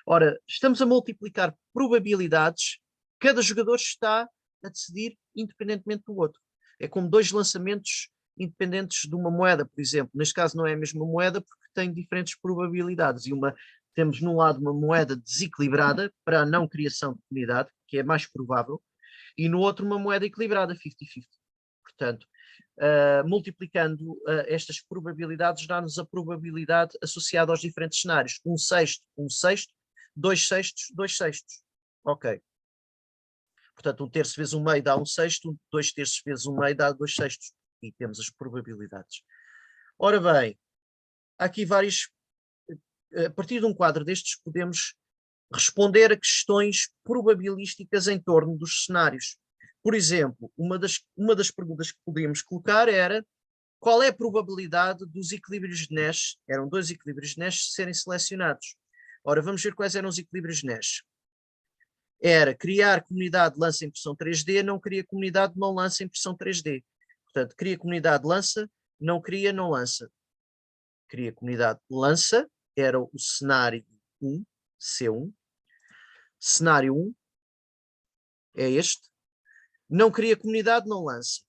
Ora, estamos a multiplicar probabilidades, cada jogador está a decidir independentemente do outro. É como 2 lançamentos independentes de uma moeda, por exemplo. Neste caso não é a mesma moeda porque tem diferentes probabilidades. Temos num lado uma moeda desequilibrada para a não criação de comunidade, que é mais provável, e no outro uma moeda equilibrada, 50-50. Portanto, multiplicando estas probabilidades, dá-nos a probabilidade associada aos diferentes cenários. 1/6, 1/6, 2/6, 2/6. Ok. Portanto, 1/3 vezes 1/2 dá 1/6, 2/3 vezes 1/2 dá 2/6. E temos as probabilidades. Ora bem, há aqui vários... A partir de um quadro destes podemos responder a questões probabilísticas em torno dos cenários. Por exemplo, uma das perguntas que podíamos colocar era: qual é a probabilidade dos equilíbrios de Nash, eram 2 equilíbrios de Nash, serem selecionados? Ora, vamos ver quais eram os equilíbrios de Nash. Era criar comunidade lança impressão 3D, não cria comunidade não lança impressão 3D. Portanto, cria comunidade lança, não cria não lança. Cria comunidade lança, era o cenário 1, C1. Cenário 1 é este. Não cria comunidade, não lança.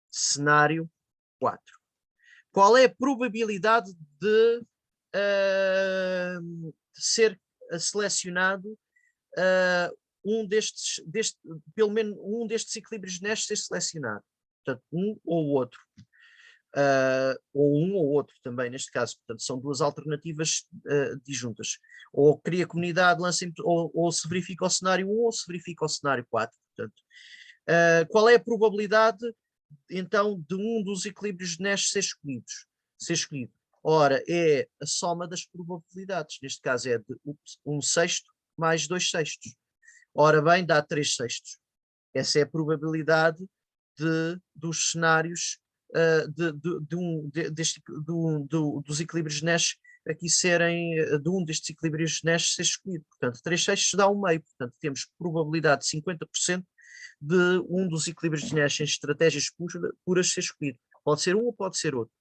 Cenário 4. Qual é a probabilidade de ser selecionado pelo menos um destes equilíbrios de Nash ser selecionado? Portanto, um ou outro. Ou um ou outro também, neste caso. Portanto, são duas alternativas disjuntas. Ou cria comunidade, lança, ou se verifica o cenário 1 ou se verifica o cenário 4. Portanto, qual é a probabilidade, então, de um dos equilíbrios de Nash ser escolhido? Ora, é a soma das probabilidades. Neste caso é de 1/6 mais 2/6. Ora bem, dá 3/6. Essa é a probabilidade dos cenários dos equilíbrios de Nash aqui serem, de um destes equilíbrios de Nash ser escolhido. Portanto, 3/6 dá 1/2. Portanto, temos probabilidade de 50% de um dos equilíbrios de Nash em estratégias puras ser escolhido. Pode ser um ou pode ser outro.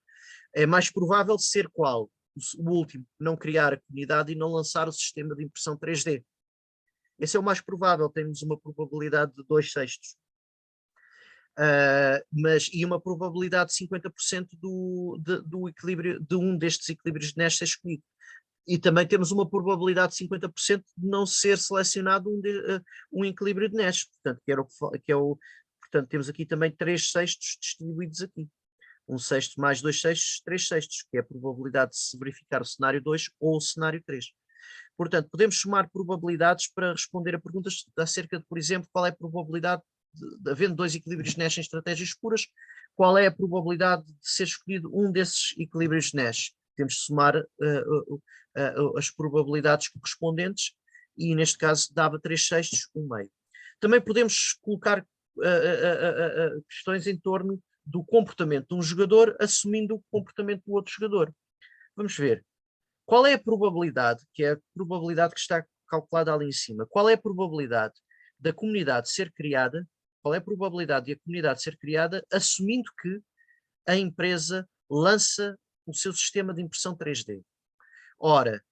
É mais provável ser qual? O último, não criar a comunidade e não lançar o sistema de impressão 3D. Esse é o mais provável, temos uma probabilidade de 2/6. E uma probabilidade de 50% do equilíbrio, de um destes equilíbrios de Nash ser escolhido. E também temos uma probabilidade de 50% de não ser selecionado um equilíbrio de Nash. Portanto, portanto, temos aqui também 3/6 distribuídos aqui. 1/6 mais 2/6, 3/6, que é a probabilidade de se verificar o cenário 2 ou o cenário 3. Portanto, podemos somar probabilidades para responder a perguntas acerca de, por exemplo, qual é a probabilidade havendo 2 equilíbrios de Nash em estratégias puras, qual é a probabilidade de ser escolhido um desses equilíbrios de Nash? Temos de somar as probabilidades correspondentes e, neste caso, dava 3/6, 1/2. Também podemos colocar questões em torno do comportamento de um jogador assumindo o comportamento do outro jogador. Vamos ver. Qual é a probabilidade, que é a probabilidade que está calculada ali em cima, qual é a probabilidade da comunidade ser criada, qual é a probabilidade de a comunidade ser criada, assumindo que a empresa lança o seu sistema de impressão 3D? Ora,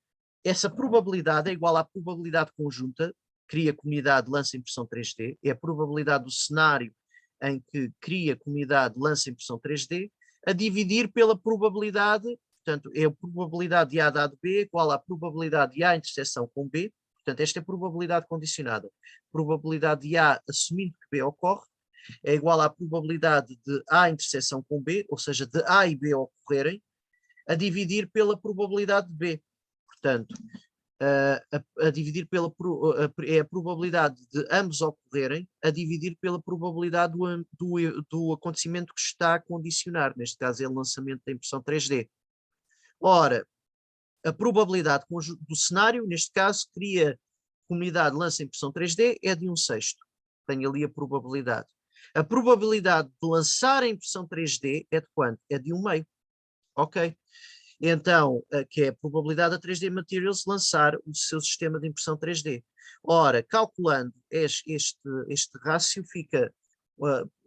essa probabilidade é igual à probabilidade conjunta, cria comunidade, lança impressão 3D, é a probabilidade do cenário em que cria comunidade, lança impressão 3D, a dividir pela probabilidade. Portanto, é a probabilidade de A dado B igual à probabilidade de A interseção com B. Portanto, esta é a probabilidade condicionada. Probabilidade de A assumindo que B ocorre é igual à probabilidade de A interseção com B, ou seja, de A e B ocorrerem, a dividir pela probabilidade de B. Portanto, a dividir é a probabilidade de ambos ocorrerem, a dividir pela probabilidade do acontecimento que está a condicionar, neste caso é o lançamento da impressão 3D. Ora, a probabilidade do cenário, neste caso, cria comunidade, lança impressão 3D, é de 1/6. Tenho ali a probabilidade. A probabilidade de lançar a impressão 3D é de quanto? É de 1/2. Ok. Então, que é a probabilidade da 3D Materials lançar o seu sistema de impressão 3D. Ora, calculando este rácio, fica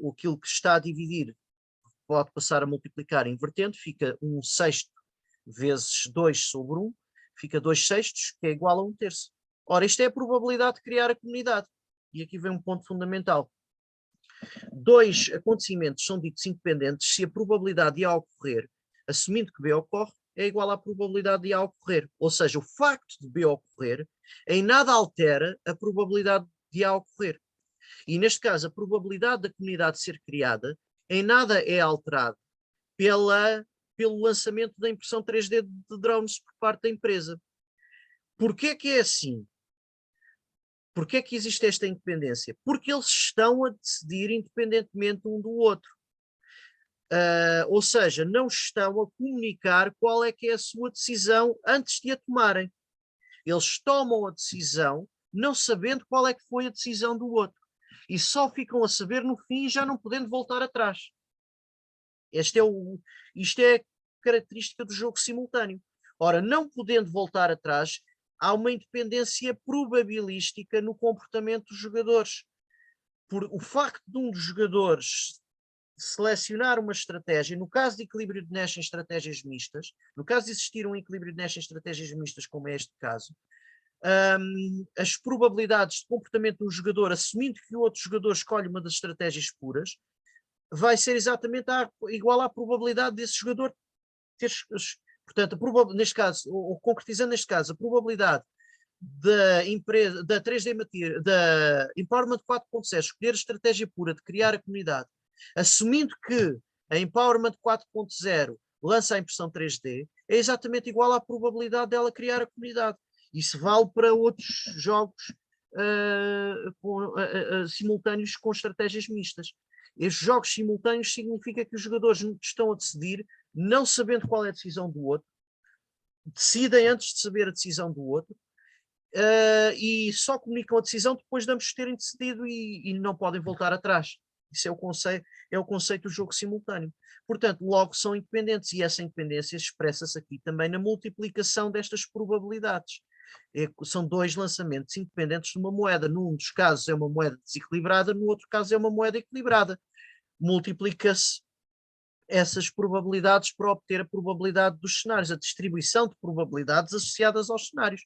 aquilo que está a dividir, pode passar a multiplicar invertendo, fica 1/6 vezes 2 sobre 1, fica 2/6, que é igual a 1/3. Ora, isto é a probabilidade de criar a comunidade. E aqui vem um ponto fundamental. 2 acontecimentos são ditos independentes se a probabilidade de A ocorrer, assumindo que B ocorre, é igual à probabilidade de A ocorrer. Ou seja, o facto de B ocorrer em nada altera a probabilidade de A ocorrer. E neste caso, a probabilidade da comunidade ser criada em nada é alterada pelo lançamento da impressão 3D de drones por parte da empresa. Porquê que é assim? Porquê é que existe esta independência? Porque eles estão a decidir independentemente um do outro. Ou seja, não estão a comunicar qual é que é a sua decisão antes de a tomarem. Eles tomam a decisão não sabendo qual é que foi a decisão do outro. E só ficam a saber no fim, já não podendo voltar atrás. Isto é a característica do jogo simultâneo. Ora, não podendo voltar atrás, há uma independência probabilística no comportamento dos jogadores. Por o facto de um dos jogadores selecionar uma estratégia, no caso de equilíbrio de Nash em estratégias mistas, no caso de existir um equilíbrio de Nash em estratégias mistas, como é este caso, as probabilidades de comportamento de um jogador, assumindo que o outro jogador escolhe uma das estratégias puras, vai ser exatamente igual à probabilidade desse jogador ter. Portanto, neste caso, ou concretizando neste caso, a probabilidade da empresa, da 3D Material, da Empowerment 4.0 escolher a estratégia pura de criar a comunidade, assumindo que a Empowerment 4.0 lança a impressão 3D, é exatamente igual à probabilidade dela criar a comunidade. Isso vale para outros jogos simultâneos com estratégias mistas. Estes jogos simultâneos significa que os jogadores estão a decidir, não sabendo qual é a decisão do outro, decidem antes de saber a decisão do outro, e só comunicam a decisão depois de ambos terem decidido e não podem voltar atrás. Isso é o conceito do jogo simultâneo. Portanto, logo são independentes, e essa independência expressa-se aqui também na multiplicação destas probabilidades. São dois lançamentos independentes de uma moeda. Num dos casos é uma moeda desequilibrada, no outro caso é uma moeda equilibrada. Multiplica-se essas probabilidades para obter a probabilidade dos cenários, a distribuição de probabilidades associadas aos cenários.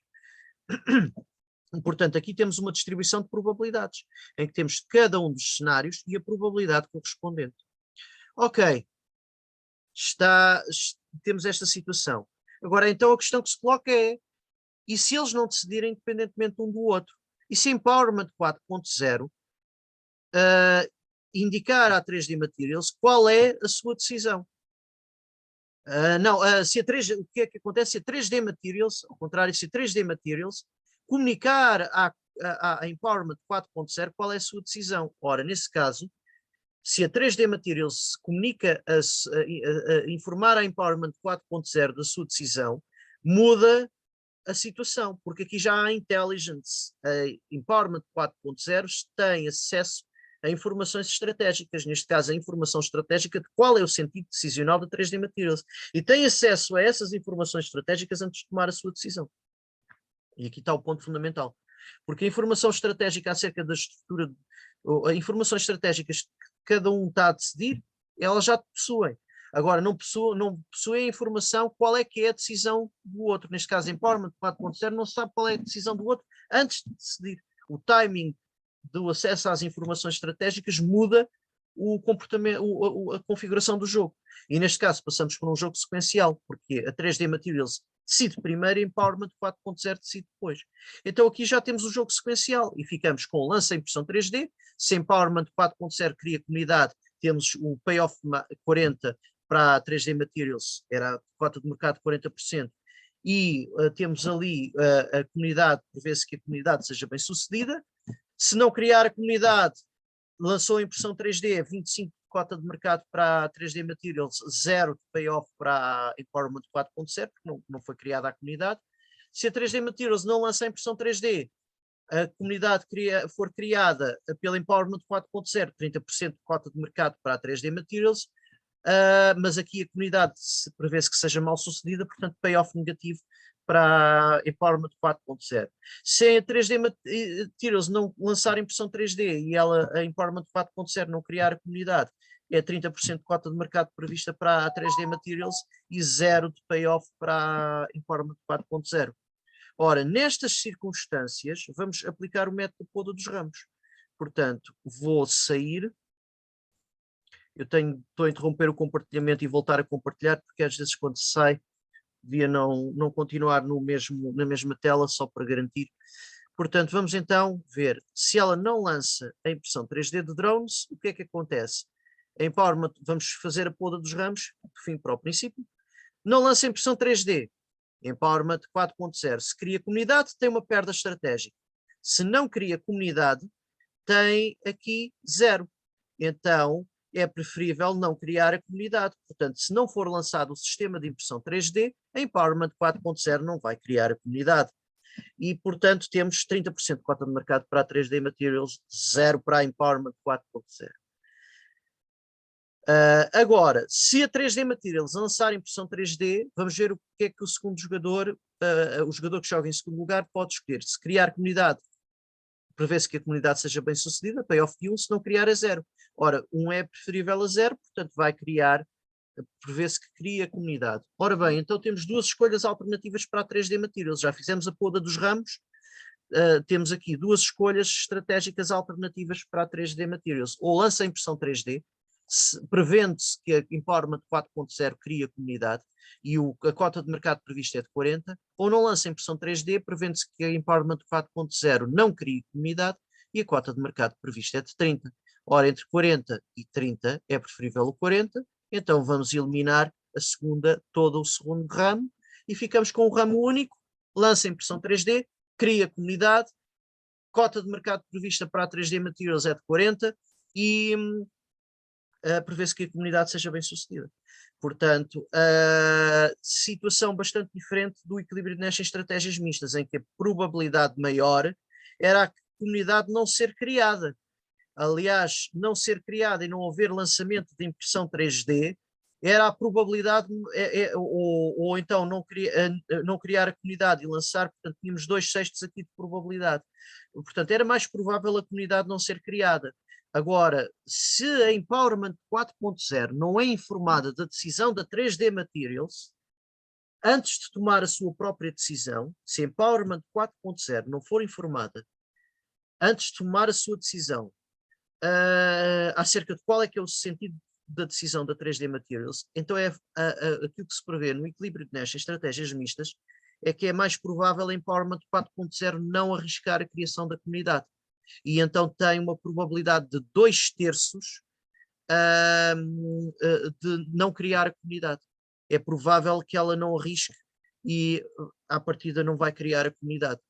Portanto, aqui temos uma distribuição de probabilidades, em que temos cada um dos cenários e a probabilidade correspondente. Ok, temos esta situação. Agora, então, a questão que se coloca é, e se eles não decidirem independentemente um do outro? E se Empowerment 4.0 indicar à 3D Materials qual é a sua decisão? O que é que acontece se a 3D Materials, ao contrário, se a 3D Materials comunicar à Empowerment 4.0 qual é a sua decisão? Ora, nesse caso, se a 3D Materials comunica a informar à Empowerment 4.0 da sua decisão, muda a situação, porque aqui já há intelligence. A Empowerment 4.0 tem acesso a informações estratégicas, neste caso a informação estratégica de qual é o sentido decisional da 3D Materials, e tem acesso a essas informações estratégicas antes de tomar a sua decisão. E aqui está o ponto fundamental, porque a informação estratégica acerca da estrutura, as informações estratégicas que cada um está a decidir, elas já possuem. Agora, não possuem a informação qual é que é a decisão do outro. Neste caso, Empowerment 4.0 não sabe qual é a decisão do outro antes de decidir. O timing do acesso às informações estratégicas muda o comportamento, a configuração do jogo. E neste caso passamos por um jogo sequencial, porque a 3D Materials decide primeiro e Empowerment 4.0 decide depois. Então aqui já temos o jogo sequencial e ficamos com o lance em impressão 3D, se Empowerment 4.0 cria comunidade, temos o payoff 40 para a 3D Materials, era a cota de mercado de 40%, e temos ali a comunidade, prevê-se que a comunidade seja bem sucedida. Se não criar a comunidade, lançou a impressão 3D, 25 de cota de mercado para a 3D Materials, 0 de payoff para a Empowerment 4.0, porque não foi criada a comunidade. Se a 3D Materials não lança a impressão 3D, a comunidade for criada pela Empowerment 4.0, 30% de cota de mercado para a 3D Materials, mas aqui a comunidade prevê-se que seja mal sucedida, portanto payoff negativo para a Empowerment 4.0. Se a 3D Materials não lançar impressão 3D e a Empowerment 4.0 não criar a comunidade, é 30% de cota de mercado prevista para a 3D Materials e 0 de payoff para a Empowerment 4.0. Ora, nestas circunstâncias, vamos aplicar o método poda dos ramos. Portanto, vou sair. Estou a interromper o compartilhamento e voltar a compartilhar, porque às vezes quando se sai, devia não continuar na mesma tela, só para garantir. Portanto, vamos então ver, se ela não lança a impressão 3D de drones, o que é que acontece? A Empowerment, vamos fazer a poda dos ramos, do fim para o princípio, não lança a impressão 3D, Empowerment 4.0, se cria comunidade, tem uma perda estratégica. Se não cria comunidade, tem aqui 0. Então, é preferível não criar a comunidade. Portanto, se não for lançado o sistema de impressão 3D, a Empowerment 4.0 não vai criar a comunidade. E, portanto, temos 30% de cota de mercado para a 3D Materials, 0 para a Empowerment 4.0. Agora, se a 3D Materials lançar impressão 3D, vamos ver o que é que o segundo jogador, o jogador que joga em segundo lugar, pode escolher. Se criar comunidade, prevê-se que a comunidade seja bem sucedida, payoff de 1, se não criar é 0. Ora, 1 é preferível a 0, portanto vai criar, prevê-se que cria a comunidade. Ora bem, então temos duas escolhas alternativas para a 3D Materials. Já fizemos a poda dos ramos, temos aqui duas escolhas estratégicas alternativas para a 3D Materials. Ou lança a impressão 3D, prevendo-se que a Empowerment 4.0 cria comunidade e a cota de mercado prevista é de 40, ou não lança impressão 3D, prevendo-se que a Empowerment 4.0 não crie comunidade e a cota de mercado prevista é de 30. Ora, entre 40 e 30 é preferível o 40, então vamos eliminar todo o segundo ramo e ficamos com um ramo único, lança impressão 3D, cria comunidade, cota de mercado prevista para a 3D Materials é de 40 e prevê-se que a comunidade seja bem sucedida. Portanto, situação bastante diferente do equilíbrio de Nash em estratégias mistas, em que a probabilidade maior era a comunidade não ser criada. Aliás, não ser criada e não haver lançamento de impressão 3D era a probabilidade, ou então não criar a comunidade e lançar, portanto tínhamos 2/6 aqui de probabilidade. Portanto, era mais provável a comunidade não ser criada. Agora, se a Empowerment 4.0 não é informada da decisão da 3D Materials, antes de tomar a sua própria decisão, se a Empowerment 4.0 não for informada antes de tomar a sua decisão acerca de qual é que é o sentido da decisão da 3D Materials, então aquilo que se prevê no equilíbrio de Nash em estratégias mistas é que é mais provável a Empowerment 4.0 não arriscar a criação da comunidade. E então tem uma probabilidade de 2/3 de não criar a comunidade. É provável que ela não arrisque e à partida não vai criar a comunidade.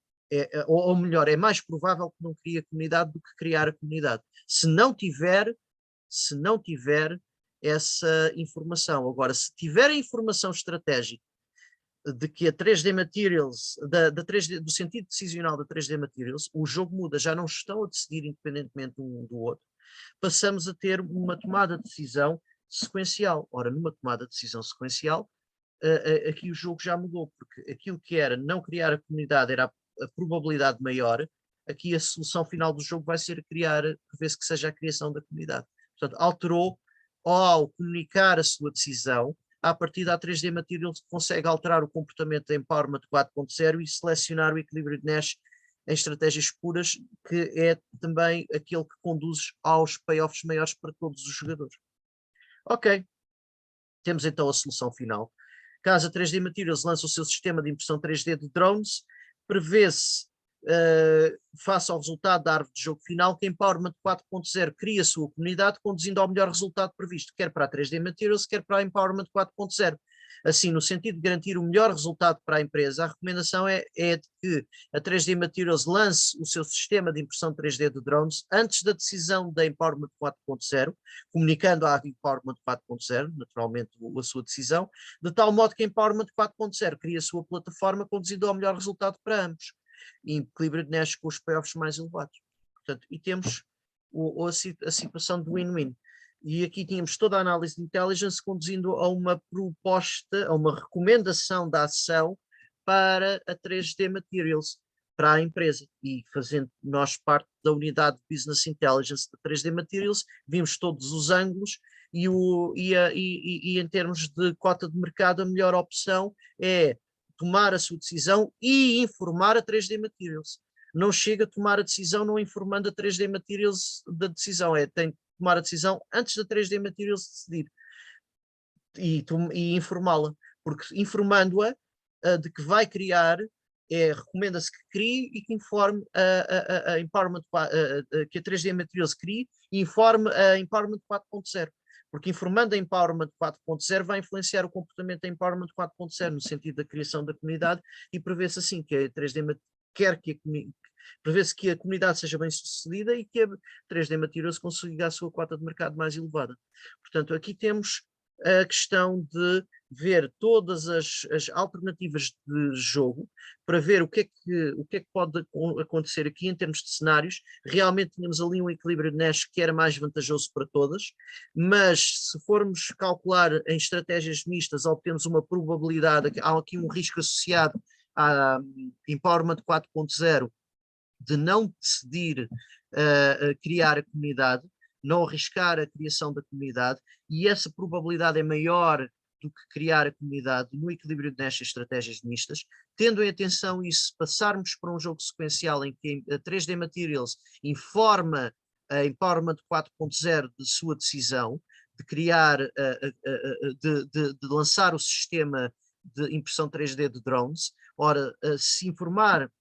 Ou melhor, é mais provável que não crie a comunidade do que criar a comunidade. Se não tiver essa informação. Agora, se tiver a informação estratégica de que a 3D Materials, do sentido decisional da 3D Materials, o jogo muda, já não estão a decidir independentemente um do outro, passamos a ter uma tomada de decisão sequencial. Ora, numa tomada de decisão sequencial, aqui o jogo já mudou, porque aquilo que era não criar a comunidade era a probabilidade maior, aqui a solução final do jogo vai ser prevê-se que seja a criação da comunidade. Portanto, alterou ao comunicar a sua decisão. A partir da 3D Materials consegue alterar o comportamento da Empowerment 4.0 e selecionar o equilíbrio de Nash em estratégias puras, que é também aquele que conduz aos payoffs maiores para todos os jogadores. Ok, temos então a solução final. Caso a 3D Materials lance o seu sistema de impressão 3D de drones, prevê-se, face ao resultado da árvore de jogo final, que a Empowerment 4.0 cria a sua comunidade, conduzindo ao melhor resultado previsto, quer para a 3D Materials, quer para a Empowerment 4.0. Assim, no sentido de garantir o melhor resultado para a empresa, a recomendação é de que a 3D Materials lance o seu sistema de impressão 3D de drones antes da decisão da Empowerment 4.0, comunicando à Empowerment 4.0, naturalmente, a sua decisão, de tal modo que a Empowerment 4.0 cria a sua plataforma, conduzindo ao melhor resultado para ambos, em equilíbrio de Nash com os payoffs mais elevados. Portanto, e temos a situação de win-win. E aqui tínhamos toda a análise de intelligence conduzindo a uma proposta, a uma recomendação da ação para a 3D Materials, para a empresa. E fazendo nós parte da unidade de Business Intelligence da 3D Materials, vimos todos os ângulos e em termos de cota de mercado, a melhor opção é tomar a sua decisão e informar a 3D Materials. Não chega a tomar a decisão não informando a 3D Materials da decisão, tem que tomar a decisão antes da 3D Materials decidir e informá-la, porque informando-a de que vai criar, recomenda-se que crie e que informe a Empowerment, que a 3D Materials crie e informe a Empowerment 4.0. Porque informando a Empowerment 4.0 vai influenciar o comportamento da Empowerment 4.0 no sentido da criação da comunidade e prevê-se assim que a 3D quer que Prevê-se que a comunidade seja bem sucedida e que a 3D Materials consiga a sua cota de mercado mais elevada. Portanto, aqui temos a questão de ver todas as alternativas de jogo para ver o que é que pode acontecer aqui em termos de cenários. Realmente tínhamos ali um equilíbrio de Nash que era mais vantajoso para todas, mas se formos calcular em estratégias mistas, obtemos uma probabilidade, há aqui um risco associado à Empowerment 4.0 de não decidir criar a comunidade, não arriscar a criação da comunidade, e essa probabilidade é maior do que criar a comunidade no equilíbrio nestas estratégias mistas, tendo em atenção isso, passarmos para um jogo sequencial em que a 3D Materials informa a Empowerment 4.0 de sua decisão, de criar, de lançar o sistema de impressão 3D de drones. Ora, se informar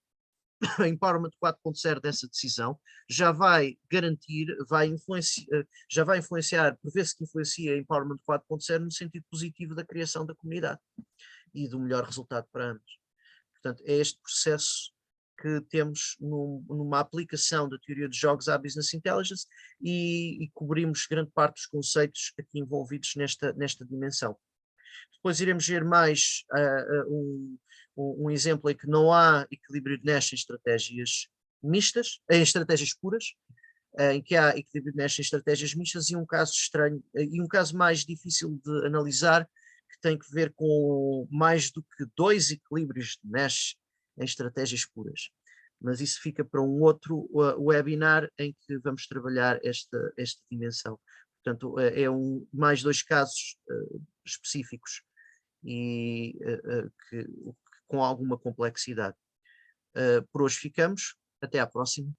a Empowerment 4.0 dessa decisão, já vai garantir, já vai influenciar, prevê-se que influencia a Empowerment 4.0 no sentido positivo da criação da comunidade e do melhor resultado para ambos. Portanto, é este processo que temos numa aplicação da teoria de jogos à Business Intelligence e cobrimos grande parte dos conceitos aqui envolvidos nesta dimensão. Depois iremos ver mais um exemplo em que não há equilíbrio de Nash em estratégias mistas, em estratégias puras, em que há equilíbrio de Nash em estratégias mistas, e um caso estranho, e um caso mais difícil de analisar, que tem que ver com mais do que 2 equilíbrios de Nash em estratégias puras. Mas isso fica para um outro webinar em que vamos trabalhar esta dimensão. Portanto, mais 2 casos específicos e com alguma complexidade. Por hoje ficamos, até à próxima.